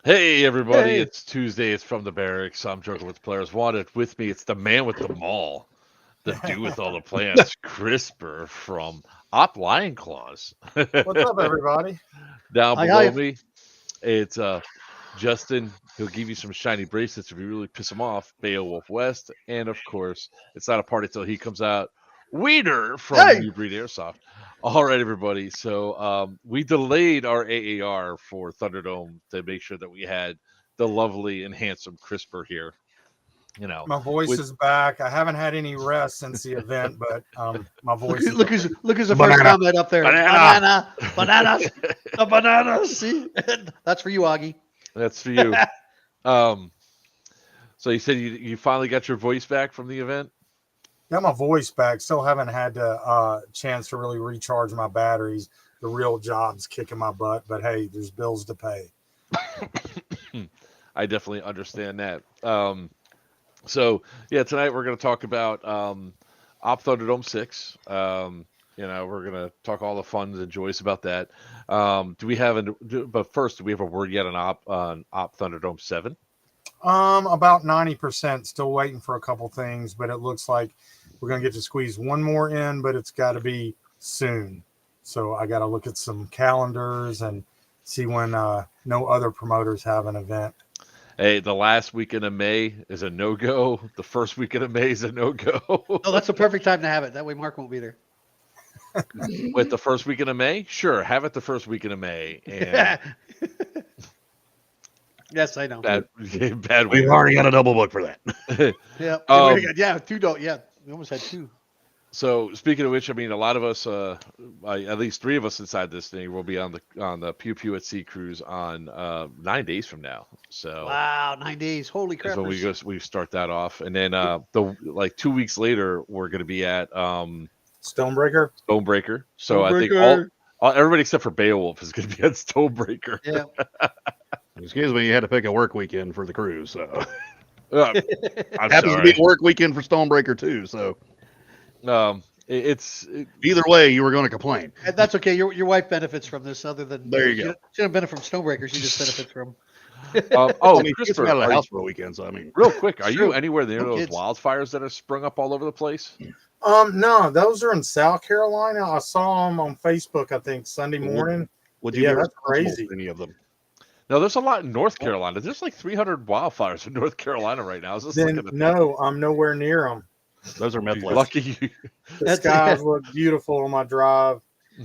Hey everybody, Hey. it's Tuesday. It's from the barracks. I'm joking with players wanted. With me, it's the man with the mall, the dude with all the plans, Crisper from Op Lion Claws. What's up, everybody? Down Hi, hi. below me, it's Justin. He'll give you some shiny bracelets if you really piss him off. Beowulf West, and of course, it's not a party till he comes out. Weeder from Hey. New Breed Airsoft. All right, everybody. So we delayed our AAR for Thunderdome to make sure that we had the lovely and handsome Crisper here. You know, My voice with is back. I haven't had any rest since the event, but my Look, voice is look who's the first Banana. comment up there. banana. Bananas, the bananas. See, that's for you, Augie. That's for you. Um, so you said you finally got your voice back from the event. got my voice back. Still haven't had a chance to really recharge my batteries. The real job's kicking my butt, but hey, there's bills to pay. I definitely understand that. So yeah, tonight we're going to talk about Op Thunderdome 6. We're going to talk all the fun and joys about that. Do we have but first, do we have a word yet on Op Thunderdome 7? About 90%. Still waiting for a couple things, but it looks like we're gonna get to squeeze one more in, but it's got to be soon. So I got to look at some calendars and see when no other promoters have an event. Hey, the last weekend of May is a no-go. The first weekend of May is a no-go. Oh, that's the perfect time to have it. That way, Mark won't be there. With the first weekend of May? Sure, have it the first weekend of May. And Yes, I know. bad We've week. already got a double book for that. Yeah, Um, yeah, two don't. Yeah, we almost had two. So speaking of which, I mean, a lot of us, at least three of us inside this thing, will be on the Pew Pew at Sea cruise on 9 days from now. So Wow, 9 days. Holy is crap! when we start that off, and then the 2 weeks later we're going to be at Stonebreaker. Stonebreaker. So I think all everybody except for Beowulf is going to be at Stonebreaker. Yeah. Excuse me, you had to pick a work weekend for the cruise. So I'm happens to sorry. be a work weekend for Stonebreaker too. So It's either way, you were going to complain. And that's okay. Your wife benefits from this. Other than There you go. She doesn't benefit from Stonebreaker. She just benefits from. I mean, she's Christopher, out of the are house you- for a weekend. So I mean, real quick, are True. you anywhere near No those kids. wildfires that have sprung up all over the place? No, those are in South Carolina. I saw them on Facebook, I think, Sunday morning. would you Yeah, be that's responsible crazy. for any of them? No, there's a lot in North Carolina. There's like 300 wildfires in North Carolina right now. I was just Then looking at no, I'm nowhere near them. Those are meth that. labs. Lucky you. The That's- skies look beautiful on my drive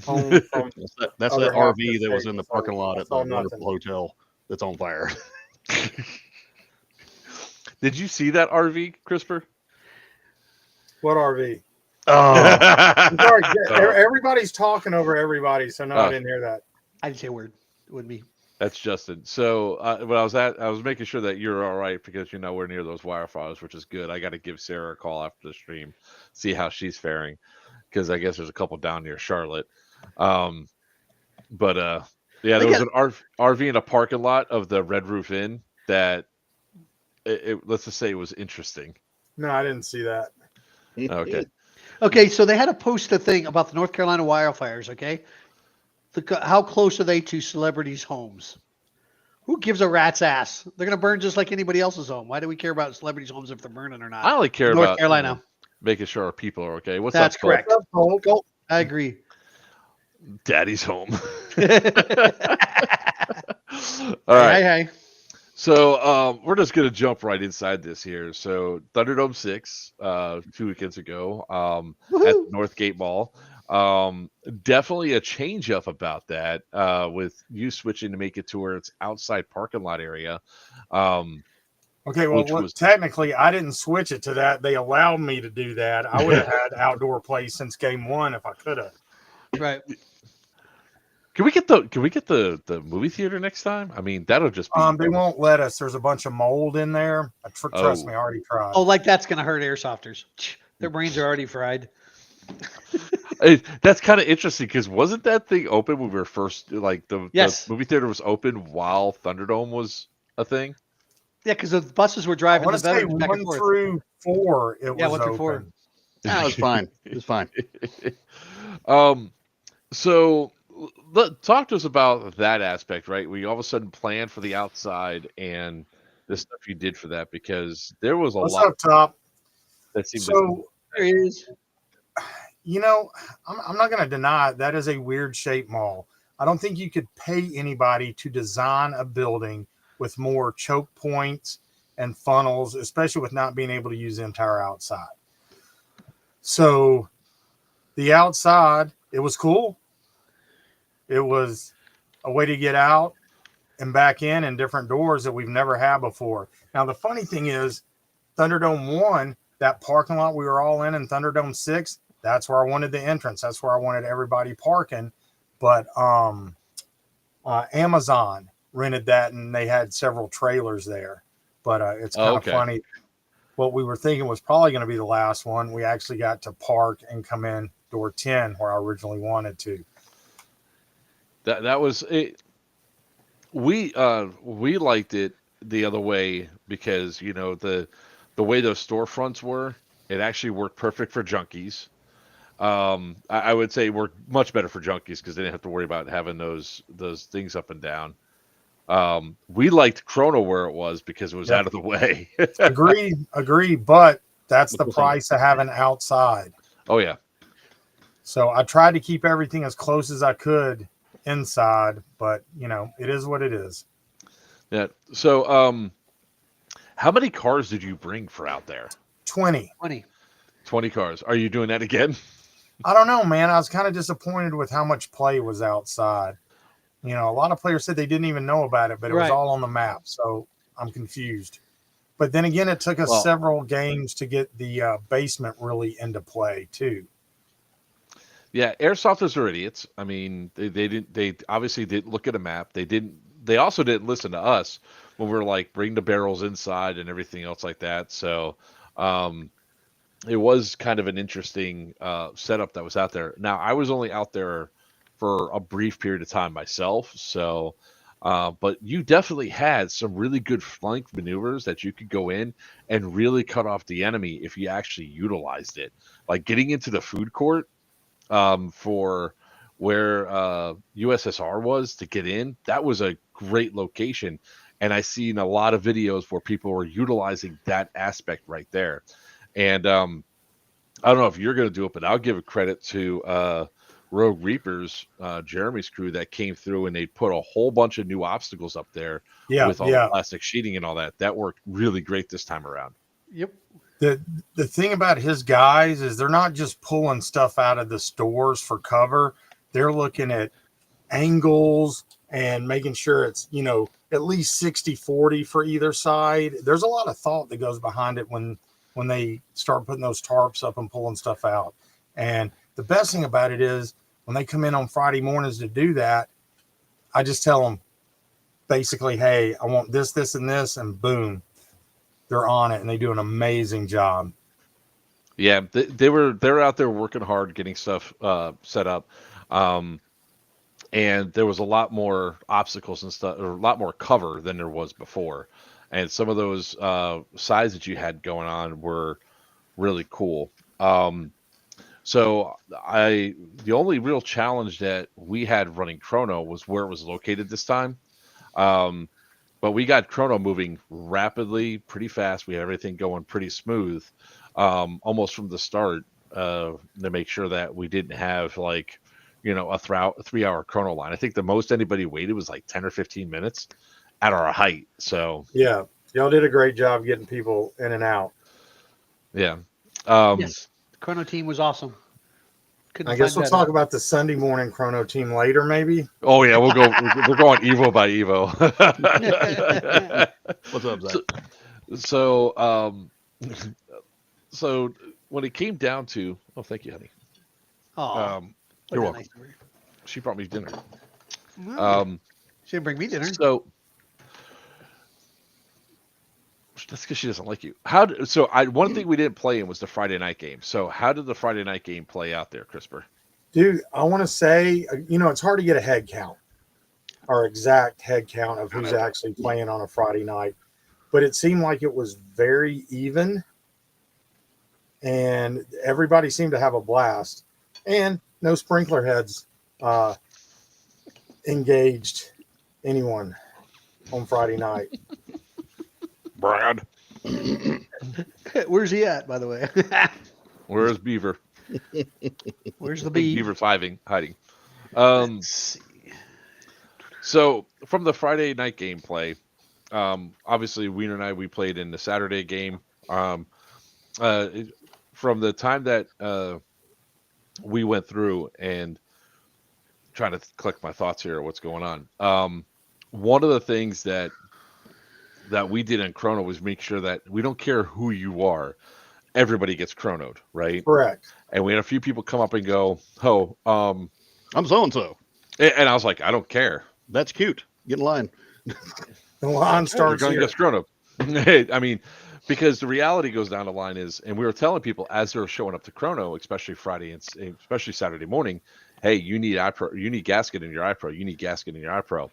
home from. That's Other that half of RV the that was state, in the so parking lot I at saw the nothing. wonderful hotel that's on fire. Did you see that RV, Crisper? What RV? Oh, Sorry, Oh, everybody's talking over everybody, so no, I Oh. didn't hear that. I didn't say a word. It wouldn't be. that's Justin. So when I was making sure that you're all right because you're nowhere near those wildfires, which is good. I got to give Sarah a call after the stream, see how she's faring, because I guess there's a couple down near Charlotte. Um, but yeah, there was an RV in a parking lot of the Red Roof Inn that let's just say it was interesting. No, I didn't see that. Okay. Okay, so they had to post a thing about the North Carolina wildfires. Okay, how close are they to celebrities' homes? Who gives a rat's ass? They're gonna burn just like anybody else's home. Why do we care about celebrities' homes if they're burning or not? I only care North about Carolina. making sure our people are okay. What's That's up, Cole? correct. What's up, Cole? I agree. Daddy's home. Hey, All right. hey. So we're just gonna jump right inside this here. So Thunderdome 6, 2 weekends ago, at Woohoo. Northgate Mall. Definitely a change up about that, with you switching to make it to where it's outside parking lot area. Okay, well, Which was- technically, I didn't switch it to that. They allowed me to do that. I would have had outdoor play since game one if I could have. Right. Can we get the movie theater next time? I mean, that'll just be They won't let us. There's a bunch of mold in there. Trust Oh. me, I already tried. Oh, like that's gonna hurt airsofters. Their brains are already fried. That's kind of interesting because wasn't that thing open when we were first like the movie theater was open while Thunderdome was a thing? Yeah, because the buses were I driving want the to say veterans back and 1 forth. through 4. It Yeah, was 1 through open. 4. no, it's fine. It's fine. So talk to us about that aspect, right? We all of a sudden planned for the outside and the stuff you did for that, because there was a What's lot up, Top? that seemed to. So, There he is. you know, I'm not going to deny that is a weird shape mall. I don't think you could pay anybody to design a building with more choke points and funnels, especially with not being able to use the entire outside. So the outside, it was cool. It was a way to get out and back in different doors that we've never had before. Now, the funny thing is, Thunderdome 1, that parking lot we were all in Thunderdome 6, that's where I wanted the entrance. That's where I wanted everybody parking. But Amazon rented that, and they had several trailers there. But it's kind of funny. What we were thinking was probably going to be the last one. We actually got to park and come in door 10 where I originally wanted to. That was it. We liked it the other way because, you know, the way those storefronts were, it actually worked perfect for junkies. I would say it worked much better for junkies because they didn't have to worry about having those things up and down. We liked Chrono where it was because it was out of the way. Agree. But that's the price of having outside. Oh yeah. So I tried to keep everything as close as I could inside, but you know, it is what it is. Yeah. So, how many cars did you bring for out there? 20 cars. Are you doing that again? I don't know, man. I was kind of disappointed with how much play was outside. You know, a lot of players said they didn't even know about it, but it was all on the map. So I'm confused. But then again, it took us several games to get the basement really into play too. Yeah, airsofters are idiots. I mean, they obviously didn't look at a map. They also didn't listen to us when we were like, bring the barrels inside and everything else like that. So, it was kind of an interesting setup that was out there. Now, I was only out there for a brief period of time myself. So, but you definitely had some really good flank maneuvers that you could go in and really cut off the enemy if you actually utilized it. Like getting into the food court for where USSR was to get in, that was a great location. And I seen a lot of videos where people were utilizing that aspect right there. And I don't know if you're going to do it, but I'll give a credit to Rogue Reapers, Jeremy's crew, that came through and they put a whole bunch of new obstacles up there with all the plastic sheeting and all that. That worked really great this time around. Yep. The thing about his guys is they're not just pulling stuff out of the stores for cover. They're looking at angles and making sure it's, you know, at least 60-40 for either side. There's a lot of thought that goes behind it when they start putting those tarps up and pulling stuff out. And the best thing about it is when they come in on Friday mornings to do that, I just tell them basically, hey, I want this, this, and this, and boom, they're on it, and they do an amazing job. Yeah, they're out there working hard, getting stuff set up. And there was a lot more obstacles and stuff, or a lot more cover than there was before. And some of those sides that you had going on were really cool. So the only real challenge that we had running Chrono was where it was located this time. But we got Chrono moving rapidly, pretty fast. We had everything going pretty smooth, almost from the start, to make sure that we didn't have like, you know, a 3-hour Chrono line. I think the most anybody waited was like 10 or 15 minutes at our height. So yeah, y'all did a great job getting people in and out. Yeah. Yes, the Chrono team was awesome. I guess we'll talk about the Sunday morning Chrono team later, maybe. Oh yeah, we're going Evo by Evo. What's up, Zach? So when it came down to, oh, thank you, honey. Oh, you're welcome. Nice. She brought me dinner. She didn't bring me dinner. So that's because she doesn't like you. One thing we didn't play in was the Friday night game. So how did the Friday night game play out there, CRISPR? Dude, I want to say, you know, it's hard to get a head count or exact head count of who's actually playing on a Friday night, but it seemed like it was very even and everybody seemed to have a blast, and no sprinkler heads engaged anyone on Friday night. Brad. Where's he at, by the way? Where's Beaver? Where's the I think bee? Beaver's hiding. Let's see. So from the Friday night gameplay, obviously Wiener and I, we played in the Saturday game. From the time that we went through and trying to collect my thoughts here, what's going on. One of the things that we did in Chrono was make sure that we don't care who you are, everybody gets chronoed, right? Correct. And we had a few people come up and go, "Oh, I'm so and so. and I was like, I don't care. That's cute. Get in line. The line You're starts going to here. get chronoed." I mean, because the reality goes down the line is, and we were telling people as they were showing up to Chrono, especially Friday and especially Saturday morning, hey, you need iPro, you need gasket in your iPro, you need gasket in your iPro,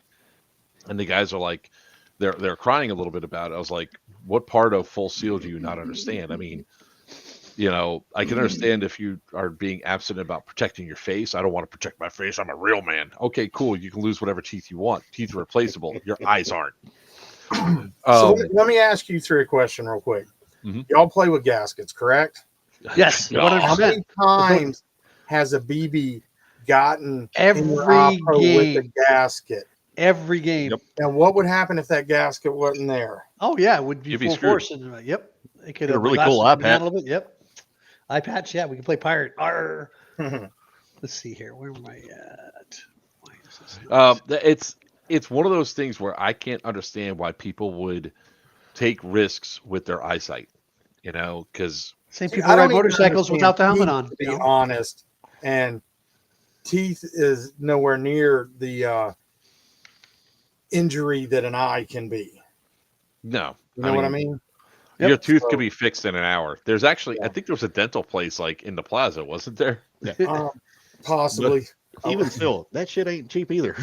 and the guys are like, they're crying a little bit about it. I was like, what part of full seal do you not understand? I mean, I can understand if you are being absent about protecting your face. I don't want to protect my face. I'm a real man. Okay, cool. You can lose whatever teeth you want. Teeth are replaceable. Your eyes aren't. So let me ask you three a question real quick. Mhm. Y'all play with gaskets, correct? Yes, Yeah. 100%. How many times has a BB gotten in your Every iPro with game. a gasket? Every game. Yep. And what would happen if that gasket wasn't there? Oh yeah, it would be You'd be full screwed. force. And, yep. It could Get a have really cool lasted eye down patch. a little bit. Yep. Eye patch. Yeah, we can play pirate. Arr. Let's see here. Where am I at? Why is this It's one of those things where I can't understand why people would take risks with their eyesight. Because Same See, people I don't ride even motorcycles understand without the helmet teeth, on. to be honest. And teeth is nowhere near the injury that an eye can be. no, You know what I mean? Yep. Your tooth So- could be fixed in an hour. There's actually, Yeah. I think there was a dental place like in the plaza, wasn't there? Possibly. Even still, that shit ain't cheap either.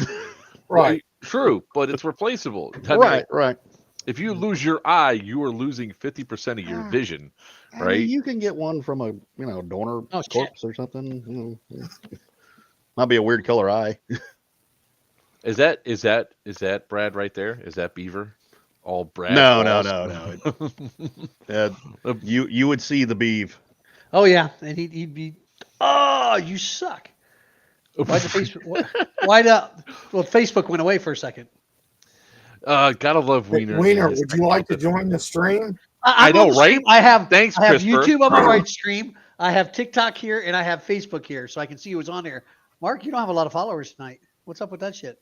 Right. True, but it's replaceable. I mean, right, right. if you lose your eye, you are losing 50% of your vision, I mean, right? you can get one from a donor Oh, shit. corpse or something. Might be a weird color eye. Is that Brad right there? Is that Beaver? All Brad? No. You would see the beef. Oh yeah, and he'd be. Oh, you suck. Why the Facebook? Why the? Well, Facebook went away for a second. Gotta love Wiener. Wiener, and his would you like to technical join the stream? I I'm know, on the stream. right? Thanks, I have Christopher. YouTube on my right stream. I have TikTok here, and I have Facebook here, so I can see who's on here. Mark, you don't have a lot of followers tonight. What's up with that shit?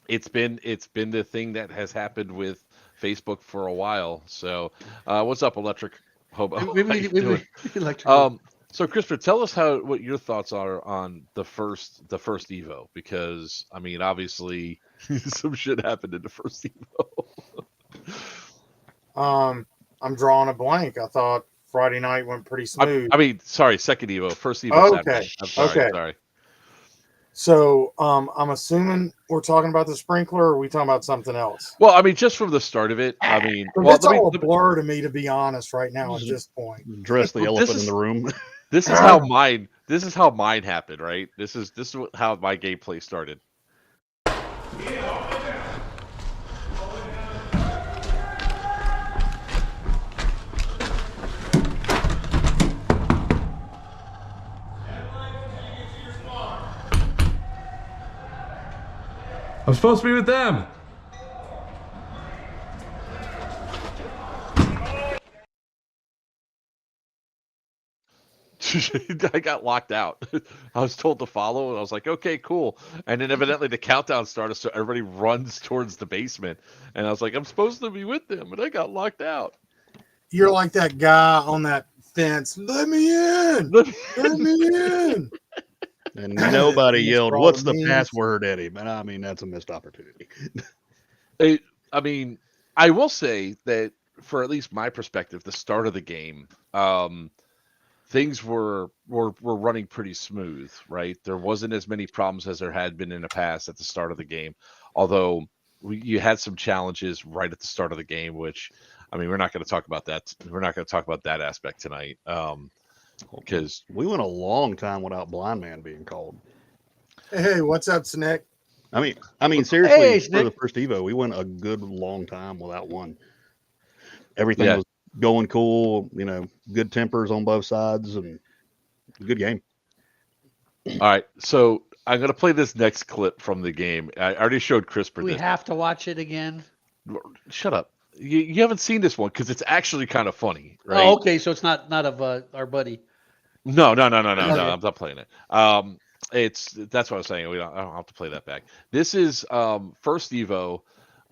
It's been the thing that has happened with Facebook for a while. So, what's up, Electric Hobo? Maybe How you we doing? electrical. So Christopher, tell us what your thoughts are on the first Evo, because I mean, obviously, some shit happened in the first Evo. I'm drawing a blank. I thought Friday night went pretty smooth. I mean, sorry, second Evo, first Evo. Okay, Saturday. I'm sorry. okay. Sorry. So I'm assuming we're talking about the sprinkler, or are we talking about something else? Well, I mean, just from the start of it, I mean, But well, it's all a blur to me, to be honest, right now at this point. Dress the Well, elephant in the room. this is how mine happened, right? This is how my gameplay started. I'm supposed to be with them. I got locked out. I was told to follow, and I was like, okay, cool. And then evidently the countdown started, so everybody runs towards the basement. And I was like, I'm supposed to be with them, and I got locked out. You're like that guy on that fence. Let me in. Let me in. And nobody It's yelled, for all "What's the the memes. password, Eddie?" But I mean, that's a missed opportunity. I mean, I will say that for at least my perspective, the start of the game, things were running pretty smooth, right? There wasn't as many problems as there had been in the past at the start of the game, although you had some challenges right at the start of the game, which, I mean, we're not going to talk about that. We're not going to talk about that aspect tonight, because We went a long time without blind man being called. Hey, what's up, Snick? I mean, seriously, Hey, for Nick. the first Evo, we went a good long time without one. Everything Yeah. was going cool, good tempers on both sides, and good game. All right, so I'm gonna play this next clip from the game. I already showed CRISPR Do we this. have to watch it again? Shut up. You haven't seen this one because it's actually kind of funny, right? Oh, okay. So it's not of our buddy. No. Okay. I'm not playing it. That's what I was saying. I don't have to play that back. This is first Evo,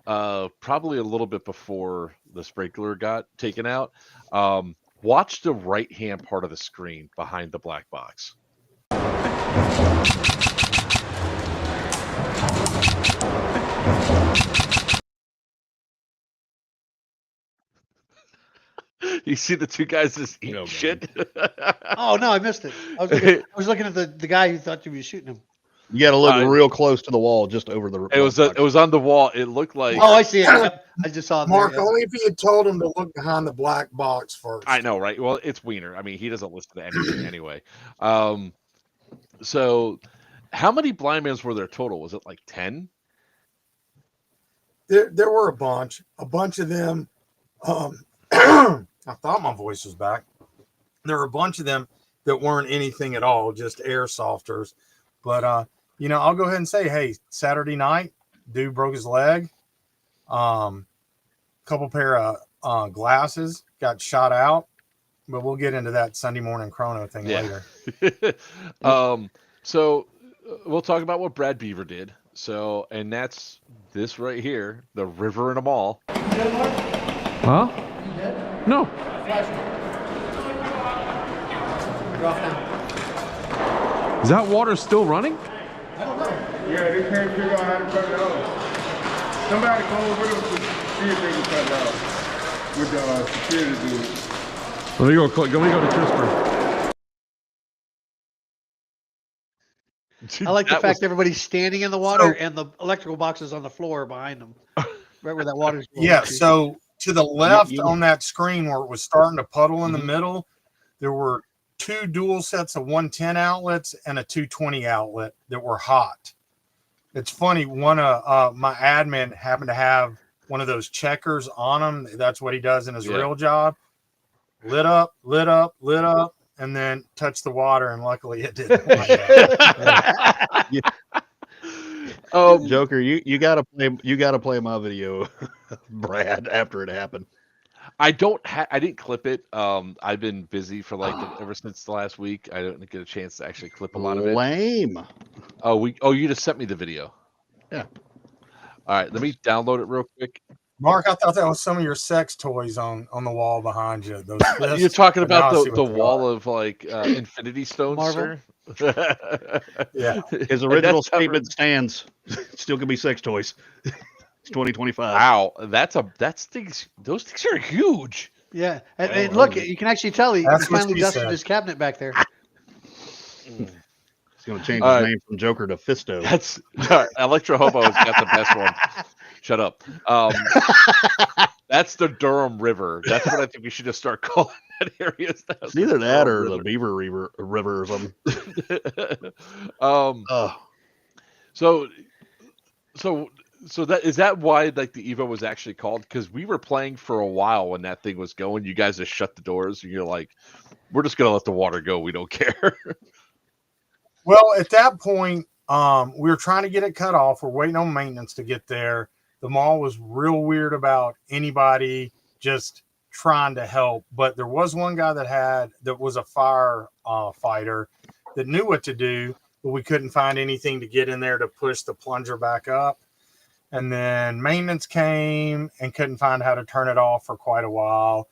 probably a little bit before the sprinkler got taken out. Watch the right hand part of the screen behind the black box. You see the two guys just eating No, shit. Oh no, I missed it. I was looking at the guy who thought you were shooting him. You got to look real close to the wall, just over the. It was on the wall. It looked like. Oh, I see it. Yep. I just saw it. Mark, there, yeah. only if you had told him to look behind the black box first. I know, right? Well, it's Wiener. I mean, he doesn't listen to anything anyway. So, how many blind mans were there total? Was it like 10? There were a bunch of them. I thought my voice was back. There were a bunch of them that weren't anything at all, just airsofters. But I'll go ahead and say, hey, Saturday night, dude broke his leg. Couple pair of glasses got shot out, but we'll get into that Sunday morning chrono thing later. So we'll talk about what Brad Beaver did. So, and that's this right here, the river in a mall. Huh? No. Is that water still running? Yeah, they can't figure out how to cut it off. Somebody go over there to see if they can cut it off with the security dude. Let me go to CRISPR. I like the fact everybody's standing in the water and the electrical boxes on the floor behind them, right where that water's going. Yeah, so to the left on that screen where it was starting to puddle in the middle, there were 2 dual sets of 110 outlets and a 220 outlet that were hot. It's funny, one of my admin happened to have one of those checkers on him. That's what he does in his real job. Lit up, and then touched the water, and luckily it didn't. Joker, you gotta play my video, Brad, after it happened. I didn't clip it. I've been busy for ever since the last week. I didn't get a chance to actually clip a lot of it. Lame. You just sent me the video. Yeah. All right, let me download it real quick. Mark, I thought that was some of your sex toys on the wall behind you. Those fists, You're talking about now I see the what they wall are. of Infinity Stones, Marvel? sir. Yeah. His original statement stands. Still can be sex toys. It's 2025. Wow, those things are huge. Yeah, and look, you can actually tell he That's what finally she dusted said. his cabinet back there. He's going to change All his right. name from Joker to Fisto. That's Electro Hobo's got the best one. Shut up. That's the Durham River. That's what I think we should just start calling that area. It's either that or the Beaver River or something. So that why the Evo was actually called? Because we were playing for a while when that thing was going. You guys just shut the doors and you're like, we're just gonna let the water go. We don't care. Well, at that point, we were trying to get it cut off. We're waiting on maintenance to get there. The mall was real weird about anybody just trying to help. But there was one guy that was a fire fighter that knew what to do, but we couldn't find anything to get in there to push the plunger back up. And then maintenance came and couldn't find how to turn it off for quite a while.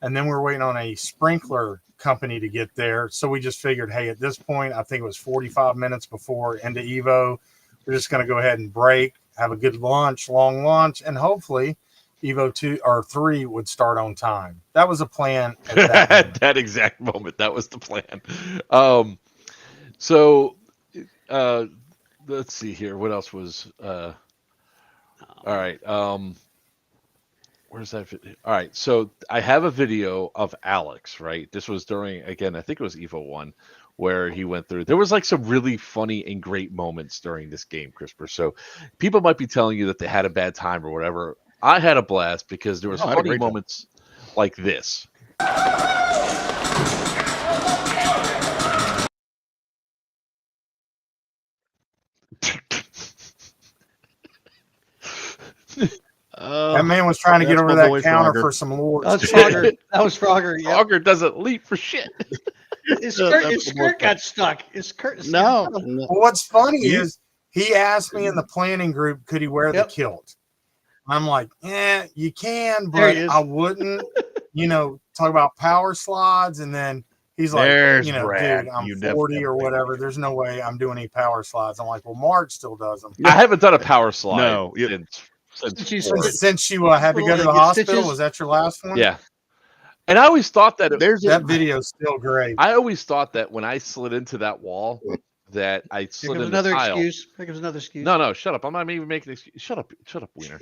And then we were waiting on a sprinkler company to get there. So we just figured, hey, at this point, I think it was 45 minutes before into Evo. We're just going to go ahead and break, have a good lunch, long lunch, and hopefully Evo 2 or 3 would start on time. That was a plan at that At that exact moment. That was the plan. So let's see here. What else was all right. Where's that? All right. So I have a video of Alex, right? This was during, again, I think it was Evo 1, where he went through. There was like some really funny and great moments during this game, CRISPR. So people might be telling you that they had a bad time or whatever. I had a blast because there was I had a funny great time. moments like this. That man was trying to get that's over my that boy counter Frogger. for some lords. That's Frogger. That was Frogger. Yeah. Auger doesn't leap for shit. His That's the skirt most- got stuck. His skirt. No, Well, what's funny is he asked me in the planning group, could he wear the Yep. kilt? I'm like, you can, There but he is. I wouldn't, talk about power slides. And then he's like, There's Brad. dude, I'm You 40 or definitely- whatever. There's no way I'm doing any power slides. I'm like, well, Mark still does them. I haven't done a power slide No, since you four. said- Since you had to go to the Get hospital, stitches. was that your last one? Yeah. And I always thought that There's That video's still great. I always thought that when I slid into that wall, that I Here slid comes in the another tile. excuse. Here comes another excuse. No, shut up. I'm not even making an excuse. Shut up, Wiener.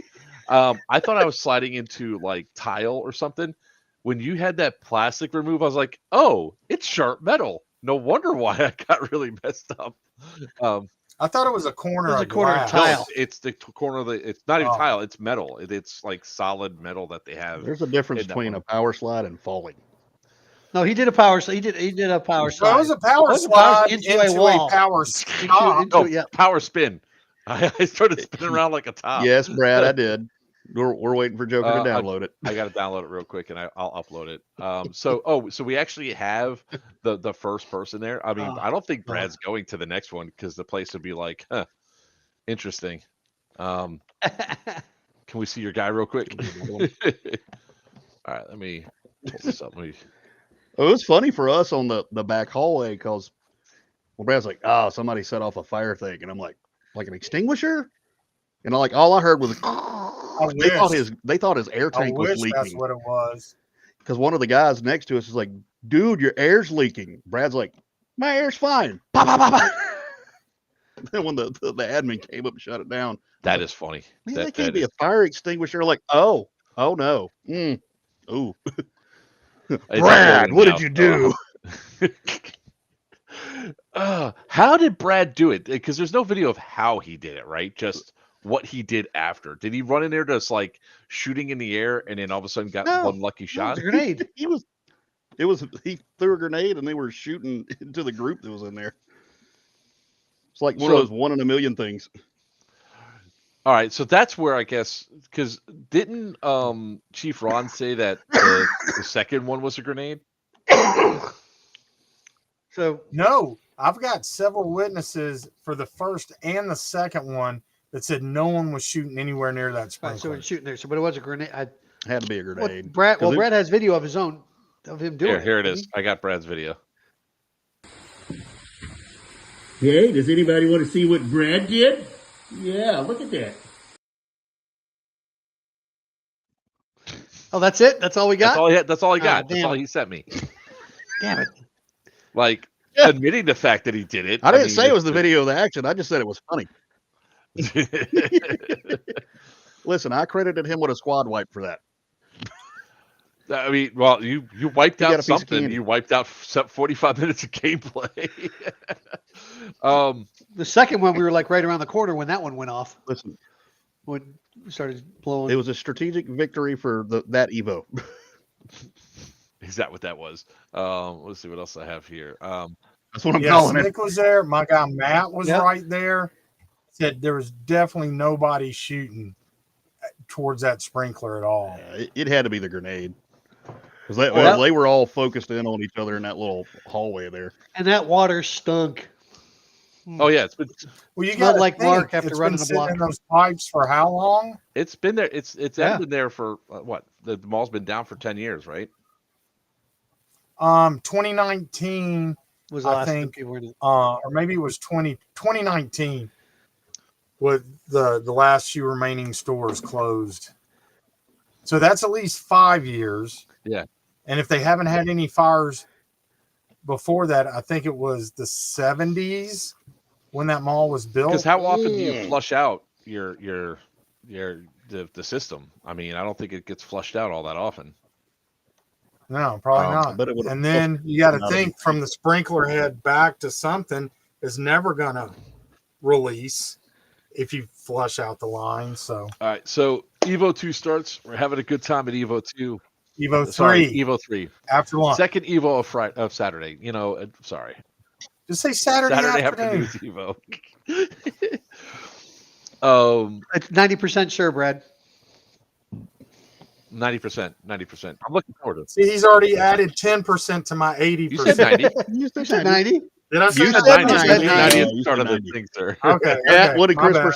I thought I was sliding into like tile or something. When you had that plastic remove, I was like, oh, it's sharp metal. No wonder why I got really messed up. I thought it was a corner It was of a corner of glass. No, tile. it's the corner of the. It's not even Oh. tile. It's metal. It's like solid metal that they have. There's a difference in that between one. a power slide and falling. No, he did a power slide. He did a power slide. So it was a power It was a power slide into a into wall. a power Into- stop. into- No, yeah. power spin. I started spinning around like a top. Yes, Brad, I did. We're waiting for Joker to I- download it. I got to download it real quick and I'll upload it. So we actually have the first person there. I mean, I don't think Brad's going to the next one because the place would be like, huh, interesting. Can we see your guy real quick? All right, let me pull this up. It was funny for us on the back hallway because Brad's like, oh, somebody set off a fire thing. And I'm like an extinguisher? And all I heard was they thought his air I tank was wish that's leaking. what it was. Because one of the guys next to us is like, dude, your air's leaking. Brad's like, my air's fine. Bah, bah, bah, bah. Then when the admin came up and shut it down, That is funny. man, That- that can't that be is- a fire extinguisher. Like, oh no. Ooh. it's Brad, uploading what now. did you do? How did Brad do it? Because there's no video of how he did it, right? Just what he did after. Did he run in there just like shooting in the air and then all of a sudden got No. one lucky No, shot? it's a grenade. He threw a grenade and they were shooting into the group that was in there. It's like one of So- those 1 in a million things. All right, so that's where I guess because didn't Chief Ron say that the second one was a grenade? So No, I've got several witnesses for the first and the second one that said no one was shooting anywhere near that right, so sprinkler. it's shooting there. So, but it was a grenade. Had to be a grenade. Brad. Well, 'Cause it- Brad has video of his own of him doing Here it didn't is. I got Brad's video. Hey, does anybody want to see what Brad did? Yeah, look at that. he? Oh, that's it. That's all we got. That's all he had. That's all he Ah, got. That's damn all it. he sent me. Damn it. Like admitting the fact that he did it. I didn't mean, say it was the video of the action. I just said it was funny. Listen, I credited him with a squad wipe for that. I mean, well, you wiped You got a out piece of something. candy. You wiped out 45 minutes of gameplay. The second one, we were like right around the corner when that one went off. Listen, When we started blowing. it was a strategic victory for that Evo. is that what that was? Let's see what else I have here. That's what I'm Yes, calling it. Nick was there. My guy Matt was Yep. right there. Said there was definitely nobody shooting towards that sprinkler at all. It had to be the grenade. Because they, Well, they were all focused in on each other in that little hallway there. and that water stunk. Oh yeah, it's been Well, you Smelled got like Mark after it's running been the sitting block. in those pipes for how long? there. It's Yeah. been there for what? The mall's been down for 10 years, right? 2019, Was the I last time think, people were in it. or maybe it was 2019, with the last few remaining stores closed. So that's at least 5 years. Yeah. And if they haven't had any fires before that, I think it was the 70s when that mall was built. Because how often do you flush out the system? I mean, I don't think it gets flushed out all that often. No, probably not. But it would. And then you got to Not a think big from the sprinkler head back to something is never going to release if you flush out the line. So All right, so Evo 2 starts. We're having a good time at Evo 2. Evo 3 Sorry, Evo 3. after lunch. Second Evo of Saturday. Sorry. Just say Saturday afternoon. afternoon's Evo. 90% sure, Brad. 90%. I'm looking forward to it. See, he's already added 10% to my 80%. You said 90. You You said 90. Did I say You said 90? 90. You said 90 at 90. the start of the 90. thing, sir. Okay. Yeah, what did my Christopher bad.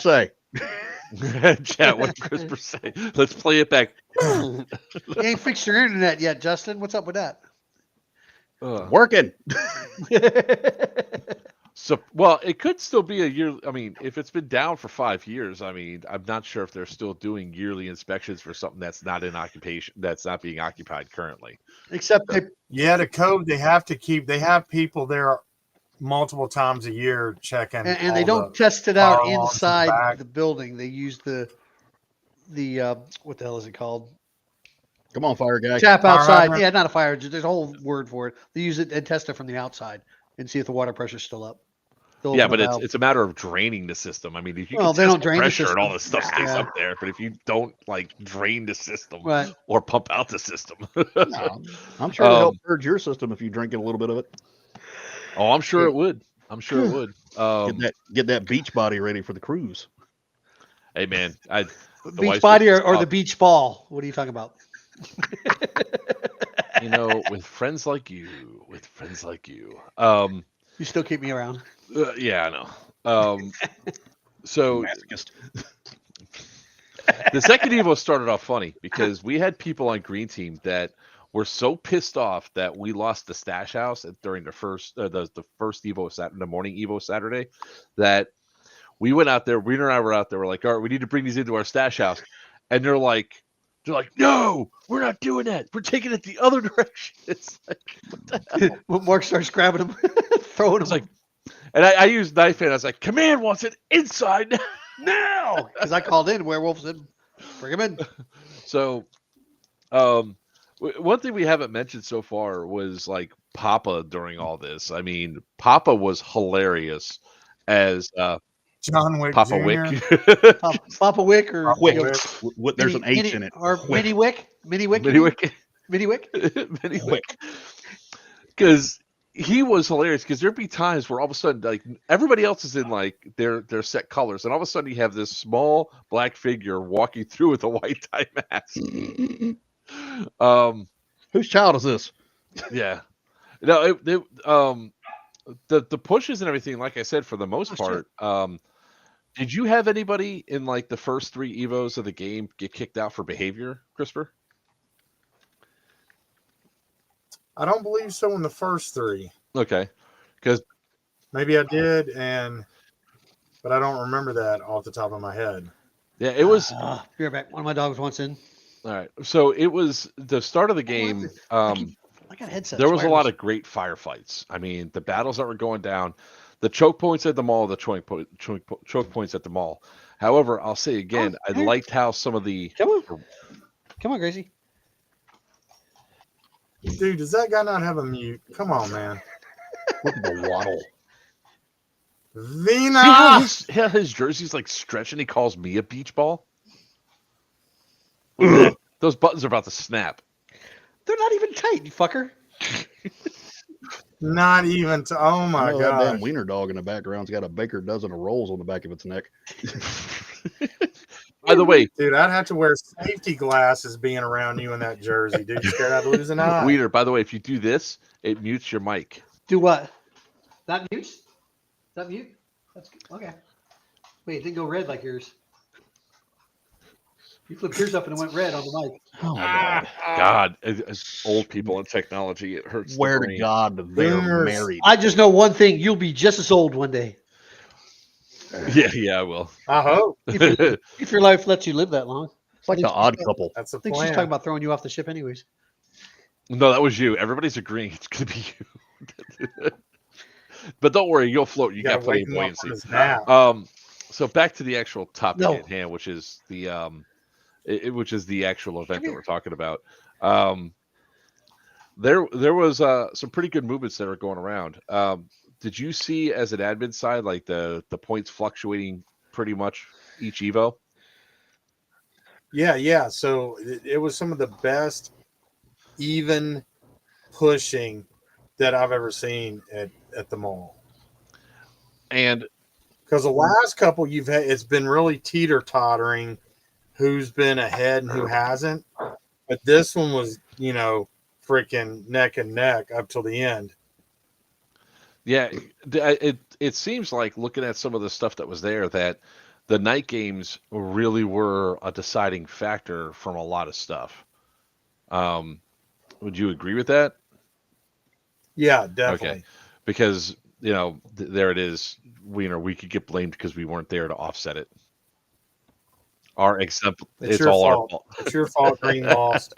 say? Chat, what did Christopher say? Let's play it back. You ain't fixed your internet yet, Justin. What's up with that? Working. So, well, it could still be a year. I mean, if it's been down for 5 years, I mean, I'm not sure if they're still doing yearly inspections for something that's not in occupation, that's not being occupied currently. Except they, Yeah, the code they have people there multiple times a year checking. and they all don't the test it out fire alarms in the inside back. the building. They use the what the hell is it called? Come on, fire guy. Tap Fire outside. hydrant? Yeah, not a fire. There's a whole word for it. They use it and test it from the outside and see if the water pressure's still up. They'll Yeah, open but the valve. it's a matter of draining the system. I mean, if you Well, can they test don't the drain the pressure and all system. this stuff stays Yeah. up there, but if you don't like drain the system Right. or pump out the system, No, I'm sure it'll help purge your system if you drink a little bit of it. oh, I'm sure it would. I'm sure it would. Get that beach body ready for the cruise. Hey, man, the Beach wife's body just or the up. beach ball? What are you talking about? With friends like you, you still keep me around. yeah, I know. So Masochist. the second Evo started off funny because we had people on Green Team that were so pissed off that we lost the stash house during the first first Evo Saturday, the morning Evo Saturday, that we went out there. Rena and I were out there. We're like, all right, we need to bring these into our stash house, and they're like, no, we're not doing that. We're taking it the other direction. It's like, what the hell? When Mark starts grabbing them, throwing them It's like, and I used knife hand. I was like, command wants it inside now. because I called in. Werewolf said, "Bring him in." So, one thing we haven't mentioned so far was like Papa during all this. I mean, Papa was hilarious as John Wick Papa Jr. Wick. Papa Wick or Papa you know, Wick. There's an Mini- H in it. or Mini Wick, Mini Wick, Mini Wick. Mini Wick. Mini Wick. Because he was hilarious. Because there'd be times where all of a sudden, like everybody else is in like their set colors, and all of a sudden you have this small black figure walking through with a white tie mask. Whose child is this? Yeah. No, the pushes and everything, like I said, for the most part, did you have anybody in like the first 3 Evos of the game get kicked out for behavior, Christopher? I don't believe so in the first 3. Okay. Because Maybe I did, but I don't remember that off the top of my head. yeah, it was Be right back. One of my dogs wants in. all right. So it was the start of the game. I got a headset. There was a lot of great firefights. I mean, the battles that were going down, the choke points at the mall, the choke points at the mall. However, I'll say again, I liked how some of the Come on, Gracie. Dude, does that guy not have a mute? Come on, man. Look at the waddle. Vina! see how his jersey's like stretching. He calls me a beach ball. Those buttons are about to snap. They're not even tight, you fucker. Not even to. Oh my That damn god. wiener dog in the background's got a baker dozen of rolls on the back of its neck. By the way, Dude, I'd have to wear safety glasses being around you in that jersey. Dude, you scared I'd lose an eye. Weeder, by the way, if you do this, it mutes your mic. Do what? That mute? Is that mute? That's good. Okay. Wait, it didn't go red like yours. You flipped yours up and it went red on the mic. Oh my god. God, as old people in technology, it hurts. Swear the to brain. God, they're Boomers. married. I just know one thing. You'll be just as old one day. Yeah, I will. I hope. If your life lets you live that long. It's like the Odd Couple. That's the I think she's plan. talking about throwing you off the ship anyways. No, that was you. Everybody's agreeing it's going to be you. But don't worry, you'll float. You got plenty of wake him up buoyancy. from his nap. So back to the actual topic No. at hand, which is the which is the actual event that we're talking about. there was some pretty good movements that are going around. Did you see as an admin side like the points fluctuating pretty much each Evo? Yeah. So it was some of the best even pushing that I've ever seen at the mall. And Because the last couple you've had, it's been really teeter tottering who's been ahead and who hasn't. But this one was, freaking neck and neck up till the end. yeah, it seems like looking at some of the stuff that was there that the night games really were a deciding factor from a lot of stuff. Would you agree with that? Yeah, definitely. Okay, because there it is. We could get blamed because we weren't there to offset it. It's your all our fault. fault. It's your fault. Green lost.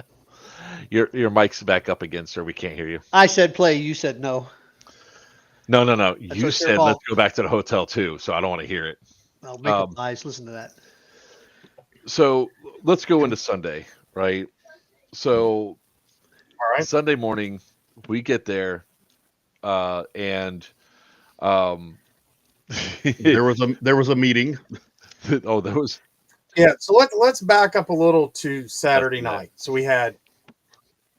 Your mic's back up again, sir. We can't hear you. I said play. You said no. No. That's You what's your said fault. let's go back to the hotel too, so I don't want to hear it. I'll make up lies. Listen to that. So let's go into Sunday, right? So All right. Sunday morning, we get there, and There was a meeting. oh, there was Yeah, so let's back up a little to Saturday That's night. So we had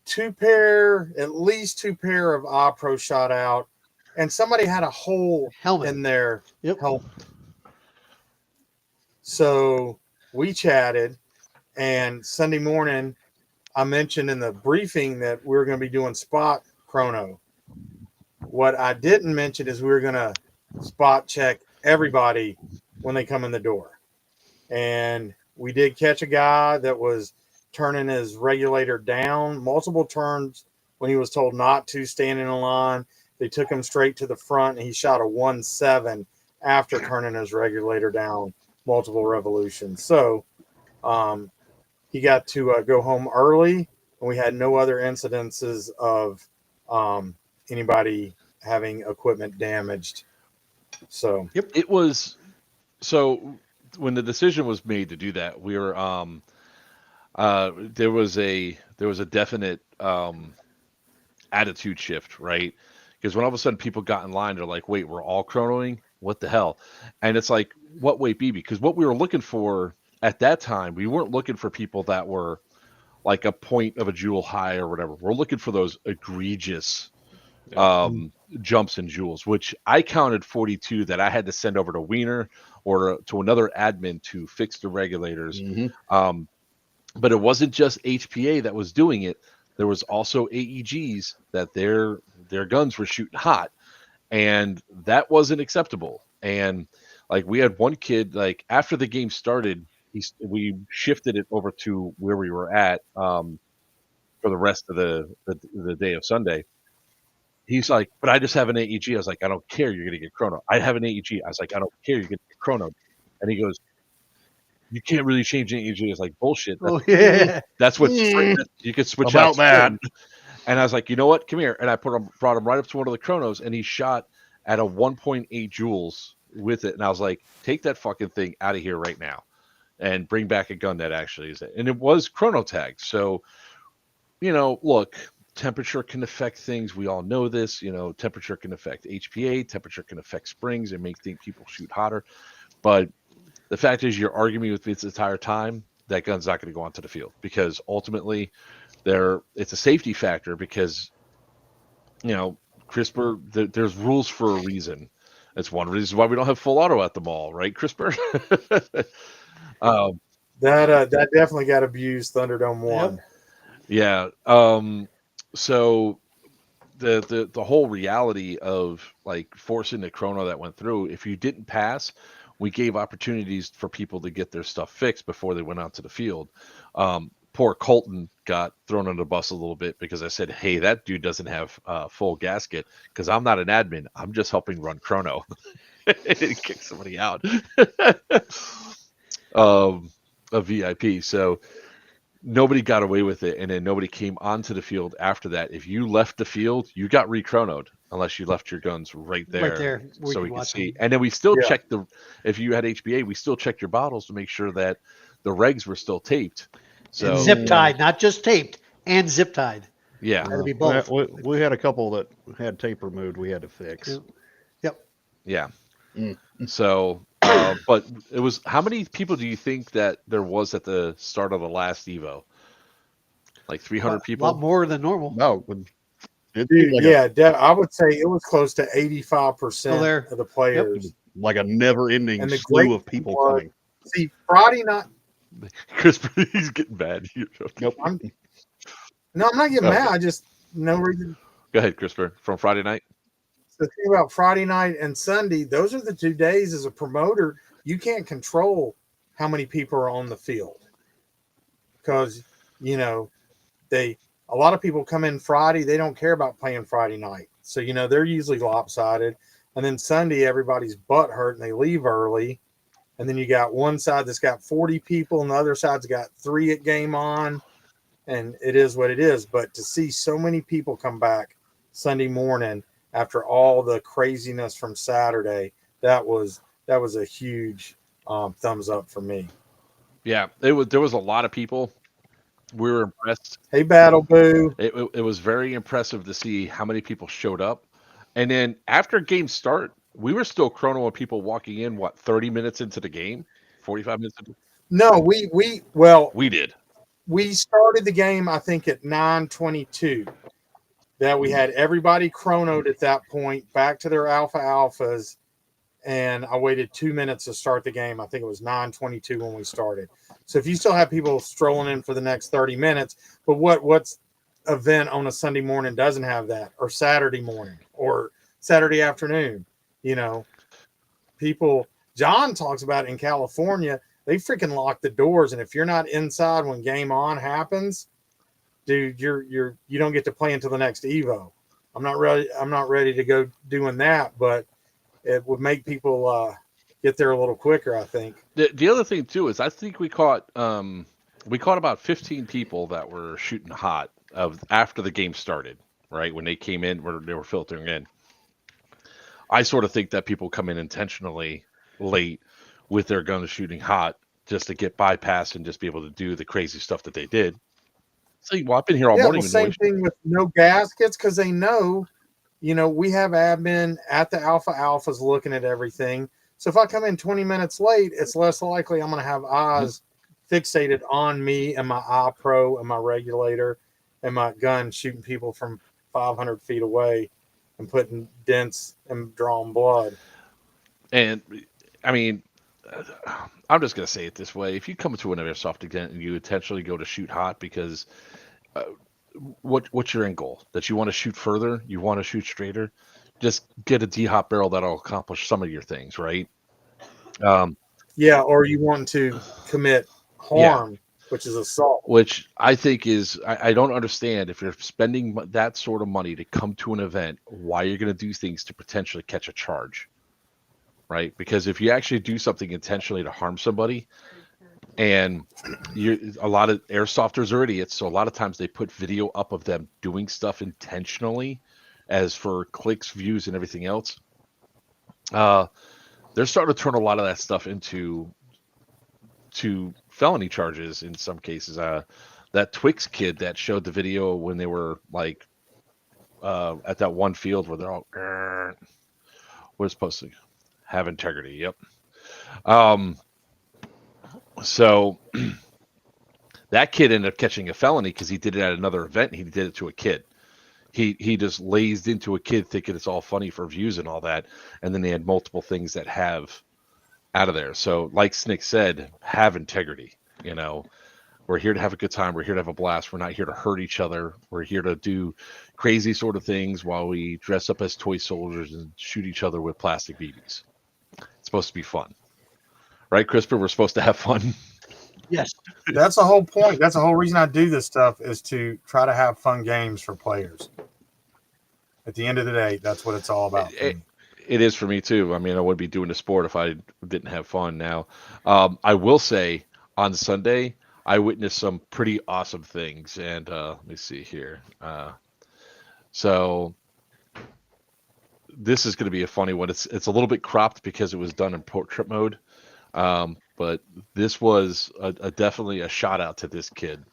at least two pair of Pro shot out, and somebody had a hole Helmet. in their Yep. helmet. So we chatted, and Sunday morning, I mentioned in the briefing that we were going to be doing spot chrono. What I didn't mention is we were going to spot check everybody when they come in the door. And we did catch a guy that was turning his regulator down multiple turns when he was told not to, standing in line. They took him straight to the front, and he shot a 1.7 after turning his regulator down multiple revolutions. So he got to go home early, and we had no other incidences of anybody having equipment damaged. So it was so when the decision was made to do that, we were there was a definite attitude shift, right? Because when all of a sudden people got in line, they're like, wait, we're all chronoing? What the hell? And it's like, what wait, BB? Because what we were looking for at that time, we weren't looking for people that were like a point of a jewel high or whatever. We're looking for those egregious jumps in joules, which I counted 42 that I had to send over to Wiener or to another admin to fix the regulators. Mm-hmm. But it wasn't just HPA that was doing it. There was also AEGs that their guns were shooting hot, and that wasn't acceptable. And like we had one kid, like after the game started, we shifted it over to where we were at for the rest of the day of Sunday. He's like, but I just have an AEG. I was like, I don't care. You're going to get chrono. I have an AEG. I was like, I don't care. You're going to get chrono. And he goes, you can't really change an AEG. It's like bullshit. That's what you could switch About out. that. And I was like, you know what? Come here. And I brought him right up to one of the chronos, and he shot at a 1.8 joules with it. And I was like, take that fucking thing out of here right now, and bring back a gun that actually is it. And it was chrono tagged. So, look, temperature can affect things. We all know this. Temperature can affect HPA. Temperature can affect springs and make people shoot hotter. But the fact is, you're arguing with me this entire time. That gun's not going to go onto the field because ultimately, it's a safety factor because, CRISPR. There's rules for a reason. That's one reason why we don't have full auto at the mall, right, CRISPR? that definitely got abused. Thunderdome 1. Yeah. So the whole reality of like forcing the chrono that went through, if you didn't pass, we gave opportunities for people to get their stuff fixed before they went out to the field. Poor Colton got thrown under the bus a little bit because I said, hey, that dude doesn't have full gasket because I'm not an admin. I'm just helping run chrono. He kicked somebody out. A VIP. So nobody got away with it, and then nobody came onto the field after that. If you left the field, you got re-chronoed unless you left your guns right there so we could see. And then we still checked if you had HBA, we still checked your bottles to make sure that the regs were still taped. So and zip tied, not just taped, and zip tied. Yeah. Had to be both. We had a couple that had tape removed. We had to fix. Yeah. Yep. Yeah. Mm. So, but it was, how many people do you think that there was at the start of the last Evo? Like 300 A people? lot more than normal. No, it Dude, seemed like yeah, I would say it was close to Still 85% there. of the players. like a never-ending And the slew great of people was- coming. See, Friday night. Chris, he's getting bad. Nope. I'm not getting Okay. mad. I just no reason. Go ahead, Christopher. From Friday night? The thing about Friday night and Sunday, those are the 2 days as a promoter, you can't control how many people are on the field. Because, a lot of people come in Friday, they don't care about playing Friday night. So, they're usually lopsided. And then Sunday, everybody's butt hurt and they leave early. And then you got one side that's got 40 people and the other side's got 3 at game on. And it is what it is. But to see so many people come back Sunday morning after all the craziness from Saturday, that was a huge thumbs up for me. Yeah, there was a lot of people. We were impressed. Hey, Battle Boo. It was very impressive to see how many people showed up. And then after game start, we were still chronoing people walking in, 30 minutes into the game? 45 minutes into No, we did. We started the game, I think, at 9:22. That we had everybody chronoed at that point, back to their alphas, and I waited 2 minutes to start the game. I think it was 9:22 when we started. So if you still have people strolling in for the next 30 minutes, but what's event on a Sunday morning doesn't have that, or Saturday morning, or Saturday afternoon? People. John talks about it in California. They freaking lock the doors, and if you're not inside when game on happens, dude, you don't get to play until the next Evo. I'm not ready to go doing that, but it would make people get there a little quicker, I think. The other thing too is I think we caught about 15 people that were shooting hot after the game started, right? When they came in, where they were filtering in. I sort of think that people come in intentionally late with their guns shooting hot just to get bypassed and just be able to do the crazy stuff that they did. So, I've been here all morning. Well, same thing with no gaskets, because they know, we have admin at the alphas looking at everything. So if I come in 20 minutes late, it's less likely I'm going to have eyes fixated on me and my iPro and my regulator and my gun shooting people from 500 feet away and putting dents and drawing blood. And I mean, I'm just going to say it this way. If you come to an airsoft event and you intentionally go to shoot hot because what's your end goal? That you want to shoot further? You want to shoot straighter? Just get a D-hop barrel that'll accomplish some of your things, right? Or you want to commit harm, which is assault. Which I think is, I don't understand if you're spending that sort of money to come to an event, why you're going to do things to potentially catch a charge, right? Because if you actually do something intentionally to harm somebody, and a lot of airsofters are idiots, so a lot of times they put video up of them doing stuff intentionally as for clicks, views, and everything else. They're starting to turn a lot of that stuff into felony charges in some cases. That Twix kid that showed the video when they were like at that one field where they're all we're supposed to have integrity. Yep. So that kid ended up catching a felony because he did it at another event. And he did it to a kid. He just lazed into a kid thinking it's all funny for views and all that. And then they had multiple things that have out of there. So like Snick said, have integrity. We're here to have a good time. We're here to have a blast. We're not here to hurt each other. We're here to do crazy sort of things while we dress up as toy soldiers and shoot each other with plastic BBs. It's supposed to be fun. Right, Christopher? We're supposed to have fun. Yes. That's the whole point. That's the whole reason I do this stuff, is to try to have fun games for players. At the end of the day, that's what it's all about. It is for me too. I mean, I wouldn't be doing the sport if I didn't have fun. Now, I will say on Sunday, I witnessed some pretty awesome things. And let me see here. So this is going to be a funny one. It's a little bit cropped because it was done in portrait mode. But this was definitely a shout out to this kid.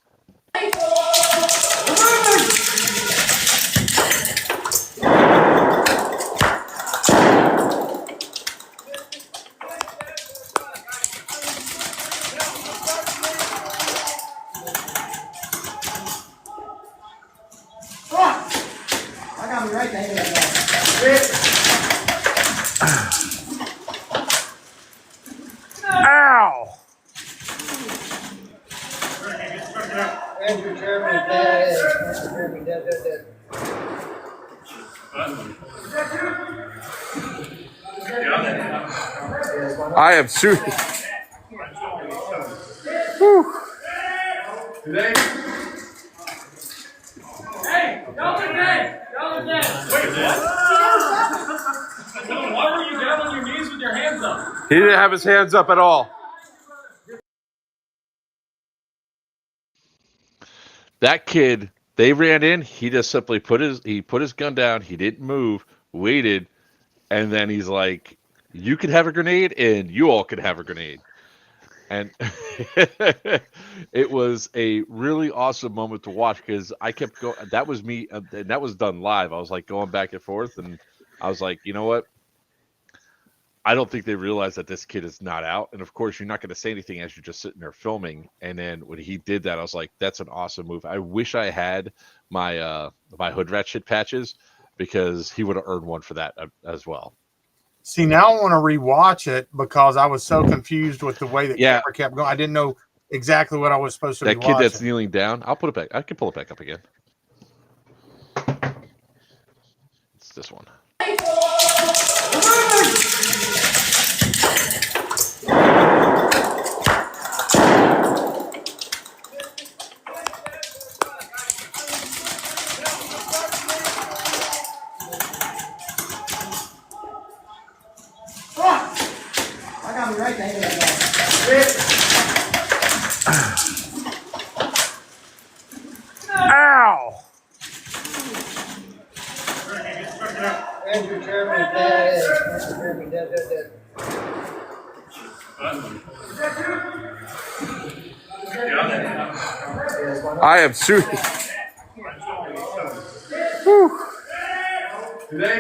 I got me right there. Ow! Andrew Jeremy dead. Andrew Jeremy dead. I am shooting. Today, Hey, y'all are dead. Y'all are dead. Wait, what? Why were you down on your knees with your hands up? He didn't have his hands up at all. That kid, they ran in. He just simply put his gun down. He didn't move, waited, and then he's like, "You could have a grenade, and you all could have a grenade." And it was a really awesome moment to watch because I kept going. That was me, and that was done live. I was like going back and forth, and I was like, you know what? I don't think they realize that this kid is not out. And of course, you're not going to say anything as you're just sitting there filming. And then when he did that, I was like, that's an awesome move. I wish I had my my hood rat shit patches because he would have earned one for that as well. See, now I want to rewatch it because I was so confused with the way the camera kept going. I didn't know exactly what I was supposed to be That kid watching. that's kneeling down, I'll put it back. I can pull it back up again. It's this one. I got me right there. Ow! Andrew Jeremy dead. Andrew Jeremy dead. I am shooting. today,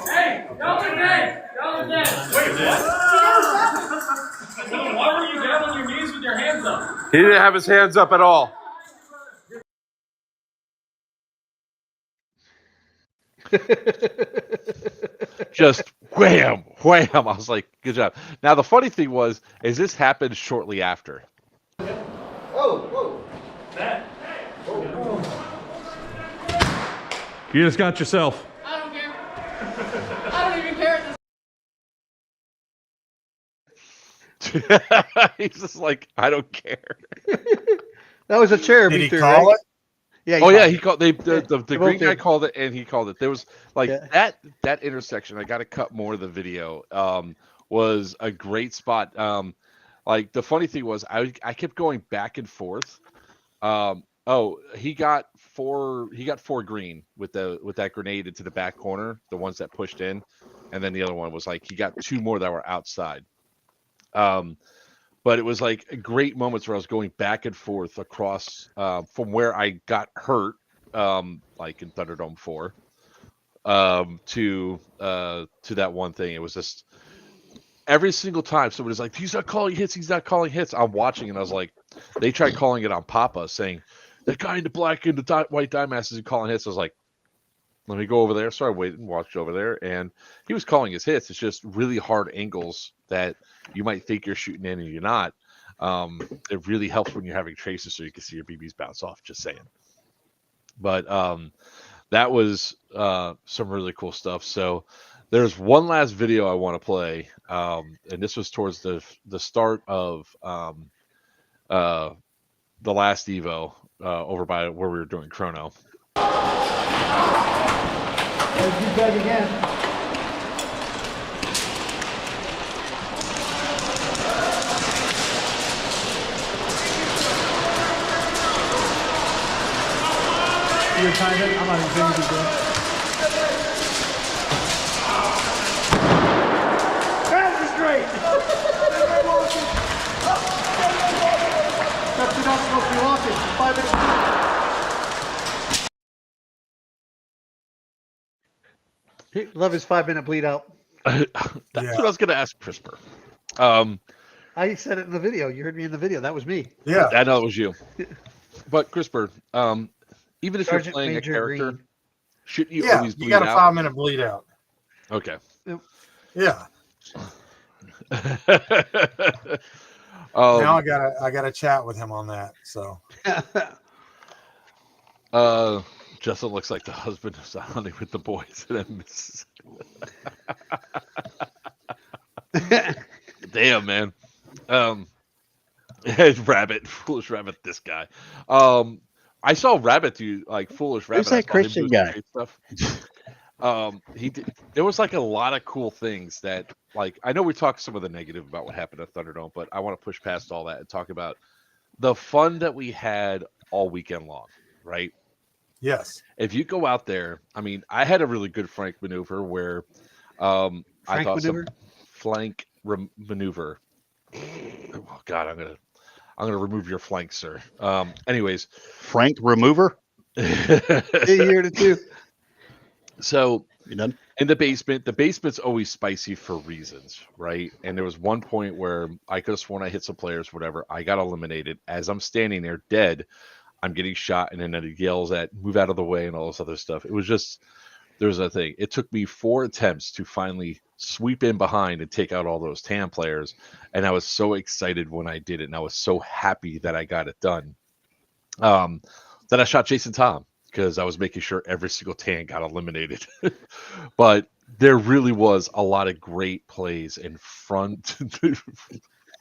Hey, y'all are dead. Y'all are dead. Wait, what? Why were you down on your knees with your hands up? He didn't have his hands up at all. Just wham, wham. I was like, good job. Now the funny thing is this happened shortly after. Whoa. You just got yourself. I don't care. I don't even care at this. He's just like, I don't care. That was a chair Did he beater, call right? it? Yeah. Oh yeah, he called the both green guy did. called it and he called it. There was like Yeah. that intersection. I got to cut more of the video. Was a great spot. Like the funny thing was I kept going back and forth. He got four green with that grenade into the back corner, the ones that pushed in, and then the other one was like he got two more that were outside. But it was like great moments where I was going back and forth across from where I got hurt, like in Thunderdome 4, to that one thing. It was just every single time somebody's like, he's not calling hits. I'm watching and I was like, they tried calling it on Papa, saying the guy in the black and the white dye mask isn't calling hits. I was like, let me go over there. So I waited and watched over there, and he was calling his hits. It's just really hard angles that you might think you're shooting in and you're not. It really helps when you're having traces so you can see your BBs bounce off, just saying. But that was some really cool stuff. So there's one last video I want to play, and this was towards the start of the last Evo over by where we were doing Chrono. Let's do that again. You're timed it? I'm not even doing it. That was great! Stuff you're not supposed to be watching. 5 minutes. Love his 5-minute bleed out. That's what I was going to ask CRISPR. I said it in the video. You heard me in the video. That was me. Yeah. I know it was you. But CRISPR, even if Sergeant you're playing Major a character, Green. shouldn't you Yeah. always You bleed got a out? 5-minute bleed out. Okay. Yeah. Um, Now I gotta chat with him on that. So Justin looks like the husband who's out hunting with the boys and then misses. Damn, man. Rabbit, foolish rabbit. This guy. I saw Rabbit do like foolish rabbit. Who's that I saw him Christian do guy? great stuff. He did. There was like a lot of cool things that, like, I know we talked some of the negative about what happened at Thunderdome, but I want to push past all that and talk about the fun that we had all weekend long. Right. yes. If you go out there, I mean, I had a really good flank maneuver where I Frank thought maneuver? some flank maneuver. Oh God, I'm gonna remove your flank, sir. Anyways, Frank remover. Here to two. So You done? in the basement's always spicy for reasons, right? And there was one point where I could have sworn I hit some players, whatever. I got eliminated. As I'm standing there dead, I'm getting shot, and then it yells at move out of the way and all this other stuff. It was just, there's a thing. It took me 4 attempts to finally sweep in behind and take out all those TAM players. And I was so excited when I did it, and I was so happy that I got it done. Then I shot Jason Tom because I was making sure every single TAM got eliminated. But there really was a lot of great plays in front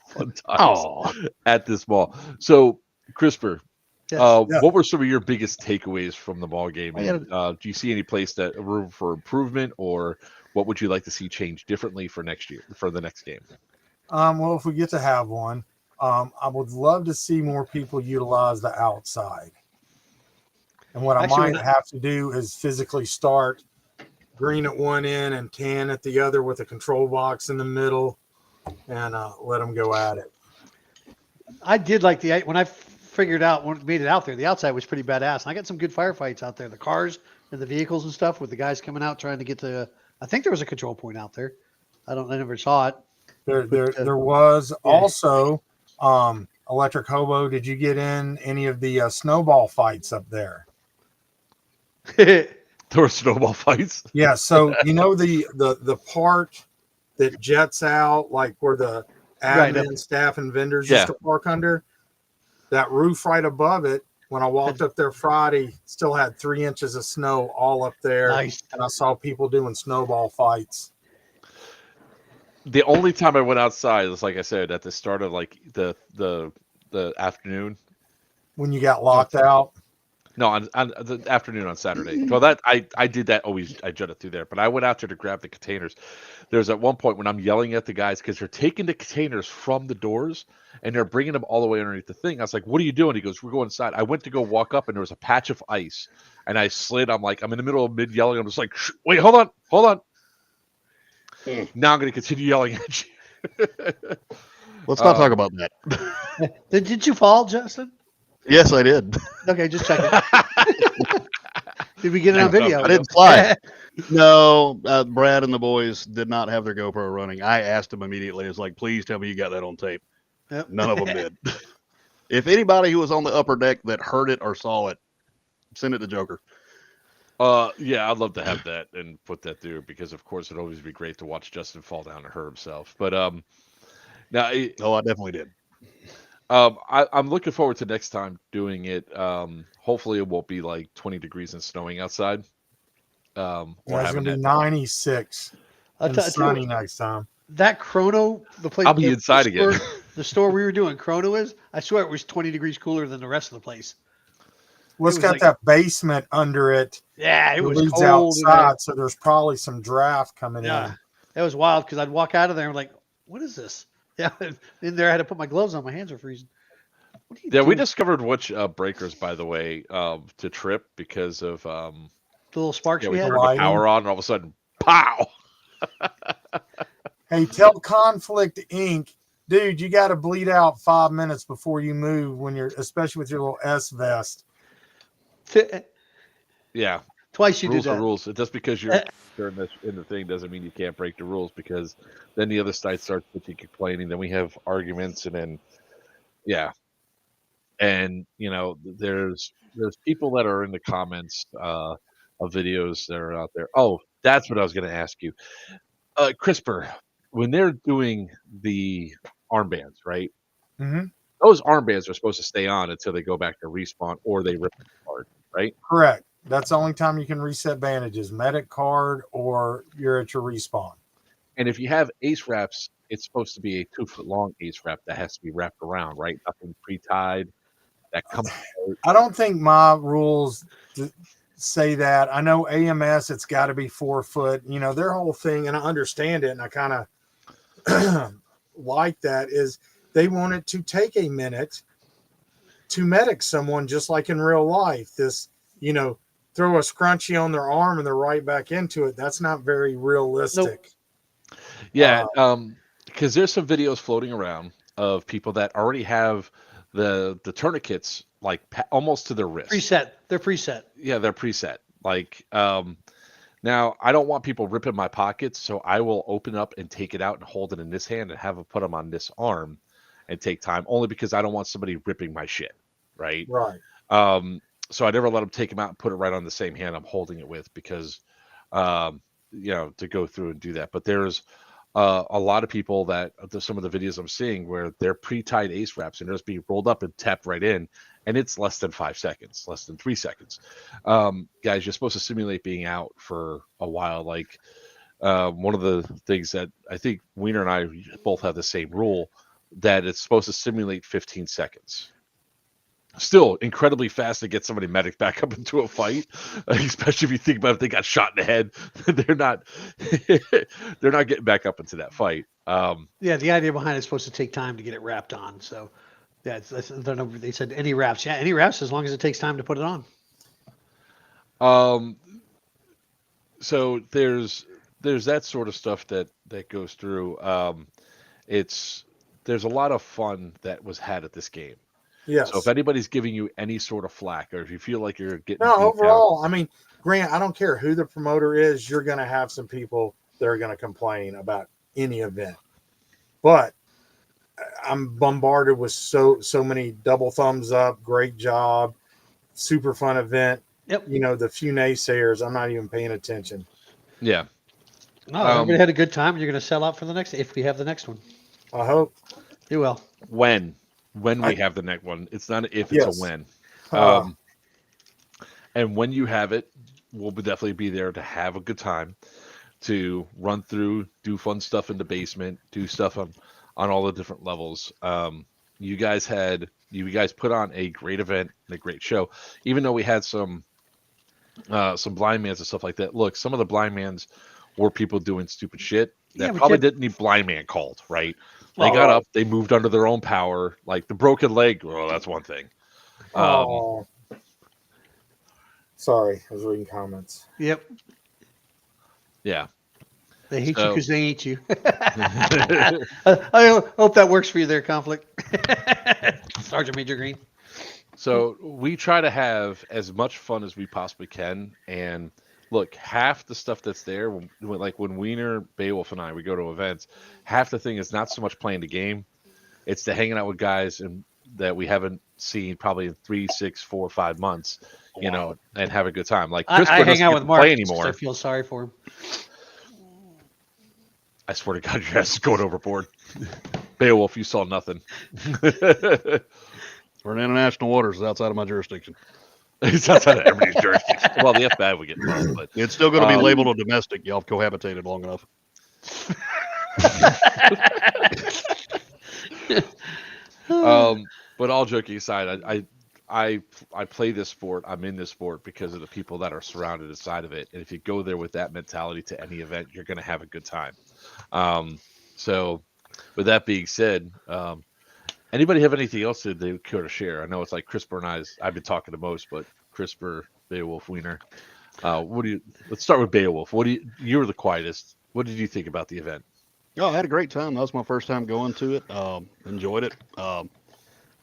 fun times at this ball. So, CRISPR, Yes. what were some of your biggest takeaways from the ball game? I gotta- And, do you see any place that room for improvement, or what would you like to see change differently for next year, for the next game? Well, if we get to have one, I would love to see more people utilize the outside. And what Actually, I might have to do is physically start green at one end and tan at the other with a control box in the middle, and let them go at it. I did like when I figured out when made it out there, the outside was pretty badass. And I got some good firefights out there, the cars and the vehicles and stuff with the guys coming out trying to get to. I think there was a control point out there. I never saw it. There was also Electric Hobo. Did you get in any of the snowball fights up there? There were snowball fights. Yeah. So you know the part that jets out, like where the admin, staff, and vendors used to park under, that roof right above it. When I walked up there Friday, still had 3 inches of snow all up there. Nice. And I saw people doing snowball fights. The only time I went outside was, like I said, at the start of like the afternoon. When you got locked out. No, on the afternoon on Saturday. Well, that I did that always. I jutted through there, but I went out there to grab the containers. There's at one point when I'm yelling at the guys because they're taking the containers from the doors and they're bringing them all the way underneath the thing. I was like, "What are you doing?" He goes, "We're going inside." I went to go walk up and there was a patch of ice, and I slid. I'm like, I'm in the middle of mid yelling. I'm just like, "Wait, hold on." Now I'm going to continue yelling at you. Let's not talk about that. Did you fall, Justin? Yes, I did. Okay, just checking. Did we get it on video? I didn't slide. No, Brad and the boys did not have their GoPro running. I asked them immediately. It's like, please tell me you got that on tape. Yep. None of them did. If anybody who was on the upper deck that heard it or saw it, send it to Joker. Yeah, I'd love to have that and put that through because, of course, it'd always be great to watch Justin fall down and hurt himself. But now, I definitely did. I'm looking forward to next time doing it. Hopefully, it won't be like 20 degrees and snowing outside. It's going to be 96 and sunny next time. That Chrono, the place. I'll be inside again. The store we were doing Chrono is. I swear it was 20 degrees cooler than the rest of the place. Well, it's got that basement under it. Yeah, it was leads cold outside, so there's probably some draft coming in. That was wild because I'd walk out of there and like, what is this? Yeah, in there I had to put my gloves on. My hands are freezing. We discovered which breakers, by the way, to trip because of the little sparks we had. turned the power on, and all of a sudden, pow! Hey, tell Conflict Inc. dude, you got to bleed out 5 minutes before you move when you're, especially with your little S vest. Yeah, Twice you rules do are that. rules. Just because you're in the thing doesn't mean you can't break the rules, because then the other side starts complaining. Then we have arguments, and then yeah, and there's people that are in the comments of videos that are out there. Oh, that's what I was going to ask you, CRISPR, when they're doing the armbands, right? Mm-hmm. Those armbands are supposed to stay on until they go back to respawn, or they rip them apart, right? Correct. That's the only time you can reset bandages, medic card, or you're at your respawn. And if you have ace wraps, it's supposed to be a 2-foot long ace wrap that has to be wrapped around, right? Nothing pre-tied that comes out. I don't think my rules say that. I know AMS, it's got to be 4 foot. Their whole thing, and I understand it, and I kind of like that, is they want it to take a minute to medic someone, just like in real life. This, throw a scrunchie on their arm and they're right back into it. That's not very realistic. Yeah, because there's some videos floating around of people that already have the tourniquets like almost to their wrist. Preset. They're preset. Yeah, they're preset. Like, now I don't want people ripping my pockets, so I will open up and take it out and hold it in this hand and have them put them on this arm and take time, only because I don't want somebody ripping my shit, right? Right. So I never let them take them out and put it right on the same hand I'm holding it with, because, to go through and do that. But there's a lot of people that some of the videos I'm seeing where they're pre-tied ace wraps and they're just being rolled up and tapped right in, and it's less than 5 seconds, less than 3 seconds. Guys, you're supposed to simulate being out for a while. Like, one of the things that I think Wiener and I both have the same rule, that it's supposed to simulate 15 seconds. Still incredibly fast to get somebody medic back up into a fight, especially if you think about if they got shot in the head. they're not getting back up into that fight. Yeah, the idea behind it's supposed to take time to get it wrapped on. So, yeah, they said any wraps. Yeah, any wraps as long as it takes time to put it on. So there's that sort of stuff that goes through. There's a lot of fun that was had at this game. Yes. So if anybody's giving you any sort of flack, or if you feel like you're getting overall, I mean, Grant, I don't care who the promoter is, you're going to have some people that are going to complain about any event. But I'm bombarded with so many double thumbs up, great job, super fun event. Yep. The few naysayers, I'm not even paying attention. Yeah. No, everybody had a good time. You're going to sell out for the next, if we have the next one. I hope. You will. When we have the next one. It's not if, it's a when. And when you have it, we'll definitely be there to have a good time, to run through, do fun stuff in the basement, do stuff on all the different levels. You guys put on a great event and a great show, even though we had some blind mans and stuff like that. Look, some of the blind mans were people doing stupid shit that probably didn't need blind man called, right? They got up, they moved under their own power, like the broken leg. Well, that's one thing. Sorry, I was reading comments. Yep. Yeah. They hate you because they hate you. I hope that works for you there, Conflict. Sergeant Major Green. So we try to have as much fun as we possibly can. And look, half the stuff that's there, like when Wiener, Beowulf, and we go to events, half the thing is not so much playing the game. It's the hanging out with guys that we haven't seen probably in 3, 6, 4, 5 months, and have a good time. Like Chris I hang out with Mark anymore. I feel sorry for him. I swear to God, your ass is going overboard. Beowulf, you saw nothing. We're in international waters. It's outside of my jurisdiction. It's outside of everybody's jurisdiction. Well, the FBI would get involved, but it's still going to be labeled a domestic. Y'all have cohabitated long enough. But all joking aside, I play this sport. I'm in this sport because of the people that are surrounded inside of it. And if you go there with that mentality to any event, you're going to have a good time. So with that being said, anybody have anything else that they care to share? I know it's like CRISPR and I've been talking the most, but CRISPR, Beowulf, Wiener. Let's start with Beowulf. You were the quietest. What did you think about the event? Oh, I had a great time. That was my first time going to it. Enjoyed it. I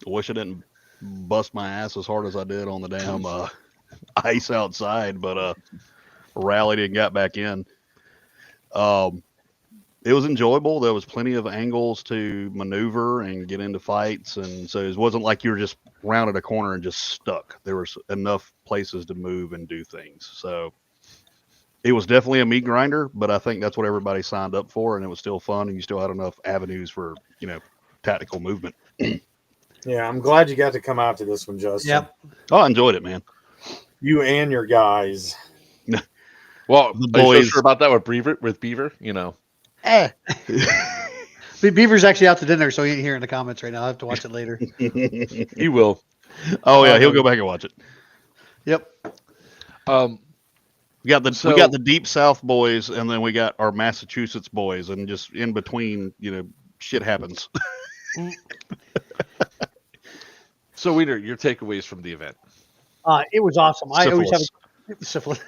wish I didn't bust my ass as hard as I did on the damn ice outside, but rallied and got back in. Um, it was enjoyable. There was plenty of angles to maneuver and get into fights, and so it wasn't like you were just rounded a corner and just stuck. There was enough places to move and do things. So it was definitely a meat grinder, but I think that's what everybody signed up for, and it was still fun, and you still had enough avenues for tactical movement. Yeah, I'm glad you got to come out to this one, Justin. Yep. Oh, I enjoyed it, man. You and your guys. Well, The are you so boys- sure about that with Beaver? Beaver's actually out to dinner, so he ain't here in the comments right now. I'll have to watch it later. He will. Oh yeah, he'll go back and watch it. Yep. We got the deep South boys, and then we got our Massachusetts boys, and just in between, shit happens. So, Wiener, your takeaways from the event? It was awesome. I always have syphilis.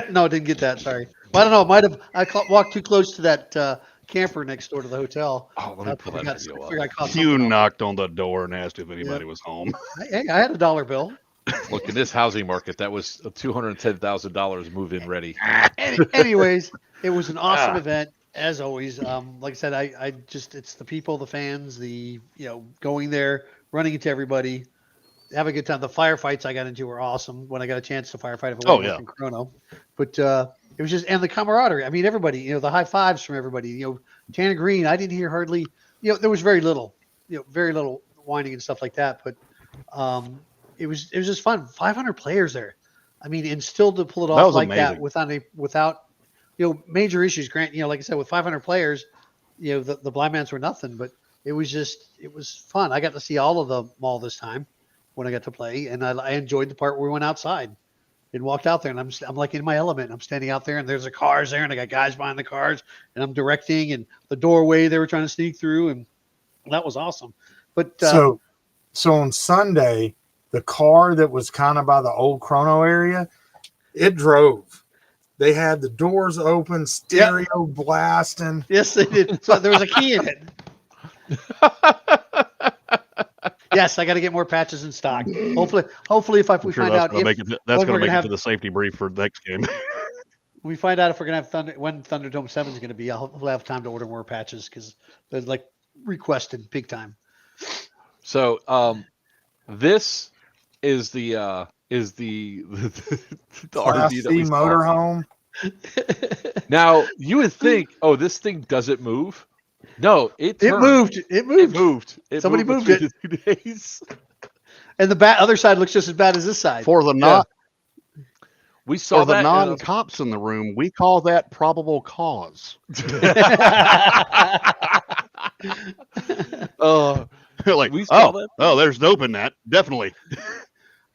No, didn't get that. Sorry. Well, I don't know. I walked too close to that camper next door to the hotel. Oh, let me pull that video up. You knocked on the door and asked if anybody was home. Hey, I had a $1 bill. Look, in this housing market, that was $210,000 move-in ready. Anyways, it was an awesome event as always. Like I said, I just it's the people, the fans, going there, running into everybody, have a good time. The firefights I got into were awesome when I got a chance to firefight. In Chrono, but it was just and the camaraderie. I mean, everybody, the high fives from everybody. Tanner Green, I didn't hear hardly. There was very little whining and stuff like that, but. It was just fun. 500 players there. I mean, and still to pull it off like amazing. That without major issues. Grant, like I said, with 500 players, the blind mans were nothing. But it was fun. I got to see all of the mall this time when I got to play, and I enjoyed the part where we went outside and walked out there, and I'm like in my element. I'm standing out there, and there's the cars there, and I got guys behind the cars, and I'm directing, and the doorway they were trying to sneak through, and that was awesome. But so on Sunday. The car that was kind of by the old Chrono area, it drove. They had the doors open, stereo blasting. Yes, they did. So there was a key in it. Yes, I got to get more patches in stock. Hopefully, if we find out that's going to make it to the safety brief for the next game. We find out if we're going to have when Thunderdome 7 is going to be. I'll hopefully have time to order more patches because they're like requested big time. So, this is the Class RV that C motorhome. Now you would think, this thing doesn't move. No, it moved. Somebody moved it. 2 days. And the other side looks just as bad as this side. For the we saw the non-cops in the room. We call that probable cause. Like we saw that. Oh, there's dope in that. Definitely.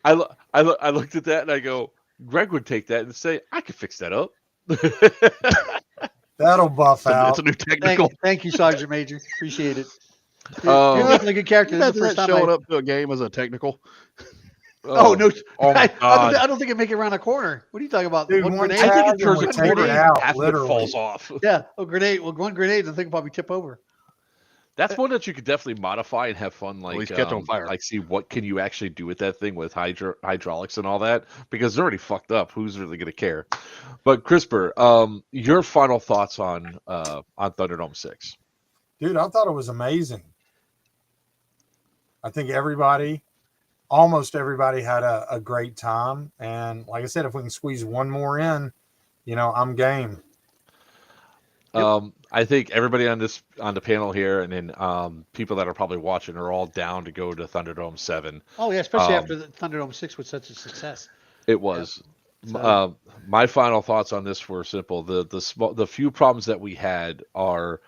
I looked at that and I go, Greg would take that and say, I could fix that up. That'll buff out. It's a new technical. Thank you, Sergeant Major. Appreciate it. You're definitely a good character. This is the first time showing up to a game as a technical. Oh no! Oh my God. I don't think it make it around a corner. What are you talking about? Dude, one grenade? I think it turns a take corner it out, half of it literally. falls off. Yeah, grenade. Well, one grenade, the thing will probably tip over. That's one that you could definitely modify and have fun, like at least catch on fire. Like see what can you actually do with that thing with hydraulics and all that, because they're already fucked up. Who's really gonna care? But CRISPR, your final thoughts on Thunderdome 6? Dude, I thought it was amazing. I think almost everybody had a great time, and like I said, if we can squeeze one more in, I'm game. I think everybody on the panel here, and then people that are probably watching, are all down to go to Thunderdome 7. Oh yeah, especially after the Thunderdome 6 was such a success. It was. Yeah. My final thoughts on this were simple. The few problems that we had are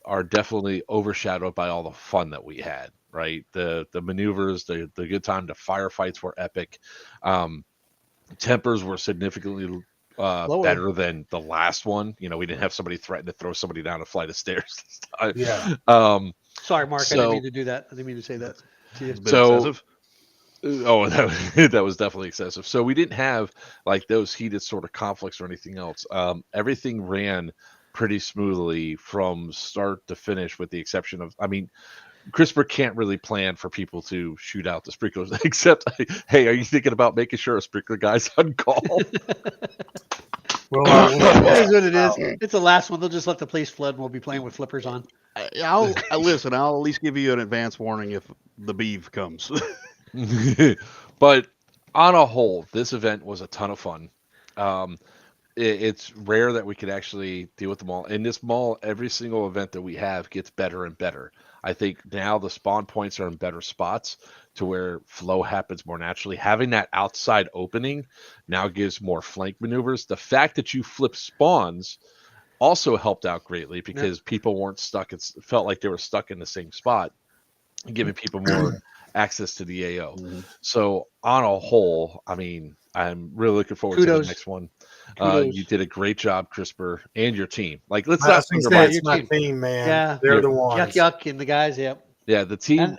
definitely overshadowed by all the fun that we had. Right, the maneuvers, the good time, the firefights were epic. Tempers were significantly better than the last one. We didn't have somebody threaten to throw somebody down a flight of stairs this time. Yeah. Sorry, Mark. I didn't mean to do that. I didn't mean to say that to you. Excessive. That was definitely excessive. So we didn't have like those heated sort of conflicts or anything else. Everything ran pretty smoothly from start to finish, with the exception of, I mean, CRISPR can't really plan for people to shoot out the sprinklers, except, hey, are you thinking about making sure a sprinkler guy's on call? Well, It is what it is. It's the last one. They'll just let the place flood, and we'll be playing with flippers on. I'll listen. I'll at least give you an advance warning if the beef comes. But on a whole, this event was a ton of fun. It's rare that we could actually deal with them all. In this mall, every single event that we have gets better and better. I think now the spawn points are in better spots to where flow happens more naturally. Having that outside opening now gives more flank maneuvers. The fact that you flip spawns also helped out greatly because people weren't stuck. It felt like they were stuck in the same spot, giving people more access to the AO. So on a whole, I mean, I'm really looking forward to the next one. You did a great job, CRISPR, and your team. Like, let's not undermine it's my team, man. Yeah, they're the ones. Yuck, and the guys. Yep. Yeah, the team.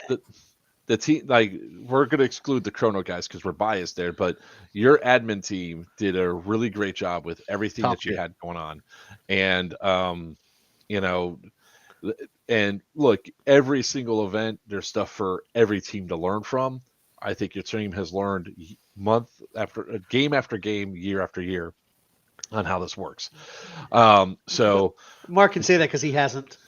The team, like, we're going to exclude the Chrono guys because we're biased there, but your admin team did a really great job with everything that you had going on. And, you know, and look, every single event, there's stuff for every team to learn from. I think your team has learned game after game, year after year on how this works. So Mark can say that because he hasn't.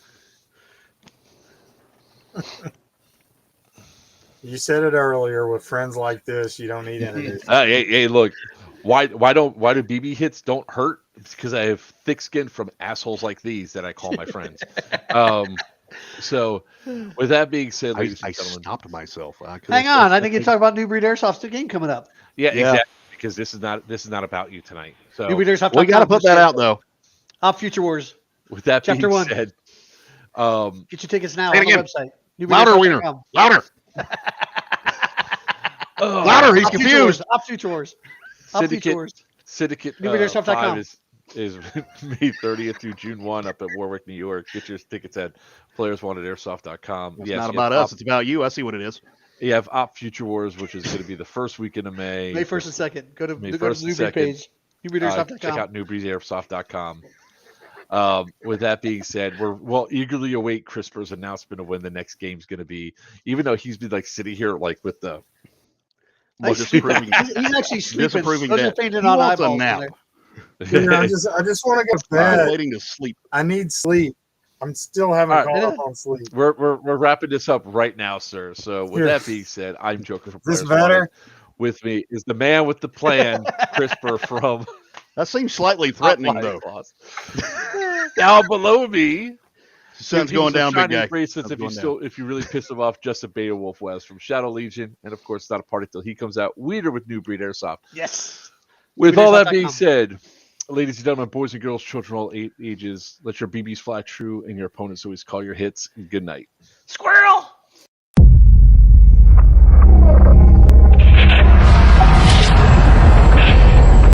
You said it earlier. With friends like this, you don't need enemies. Hey, look, why do BB hits don't hurt? It's because I have thick skin from assholes like these that I call my friends. So, with that being said, ladies and gentlemen, stopped myself. Hang on, I think you talk about New Breed Airsoft's game coming up. Yeah, exactly. Because this is not about you tonight. So New Breed Airsoft. We got to put that out though. Op Future Wars. With that Chapter being 1. said, get your tickets now Say it on the again. website. Louder, Wiener. Louder. Louder. He's confused. Op Future Wars. Op Future Wars. Syndicate NewBreedAirsoft.com. 5 is May 30th through June 1 up at Warwick, New York. Get your tickets at playerswantedairsoft.com. It's not about us. It's about you. I see what it is. You have Op Future Wars, which is going to be the first weekend of May. May 1st and 2nd. Go to May the 1st and New Breed 2nd. page. NewBreedAirsoft.com. Check out newbreedairsoft.com. With that being said, we'll eagerly await CRISPR's announcement of when the next game's going to be, even though he's been like sitting here like with the He's actually sleeping. Disapproving Those are that. painted He on wants a eyeballs. nap. I just want to go to bed. Waiting to sleep. I need sleep. I'm still having All caught right. up on sleep. We're wrapping this up right now, sir. So with Here. that being said, I'm Joker from This Players better? Wanted. With me is the man with the plan, CRISPR from That seems slightly threatening though. Down below me, Sun's going down, big guy. bracelets if you really piss him off. Justin Beta Wolf West from Shadow Legion, and of course, it's not a party till he comes out. Weeder with New Breed Airsoft. Yes. With all that being said, ladies and gentlemen, boys and girls, children all ages, let your BBs fly true and your opponents always call your hits. Good night. Squirrel.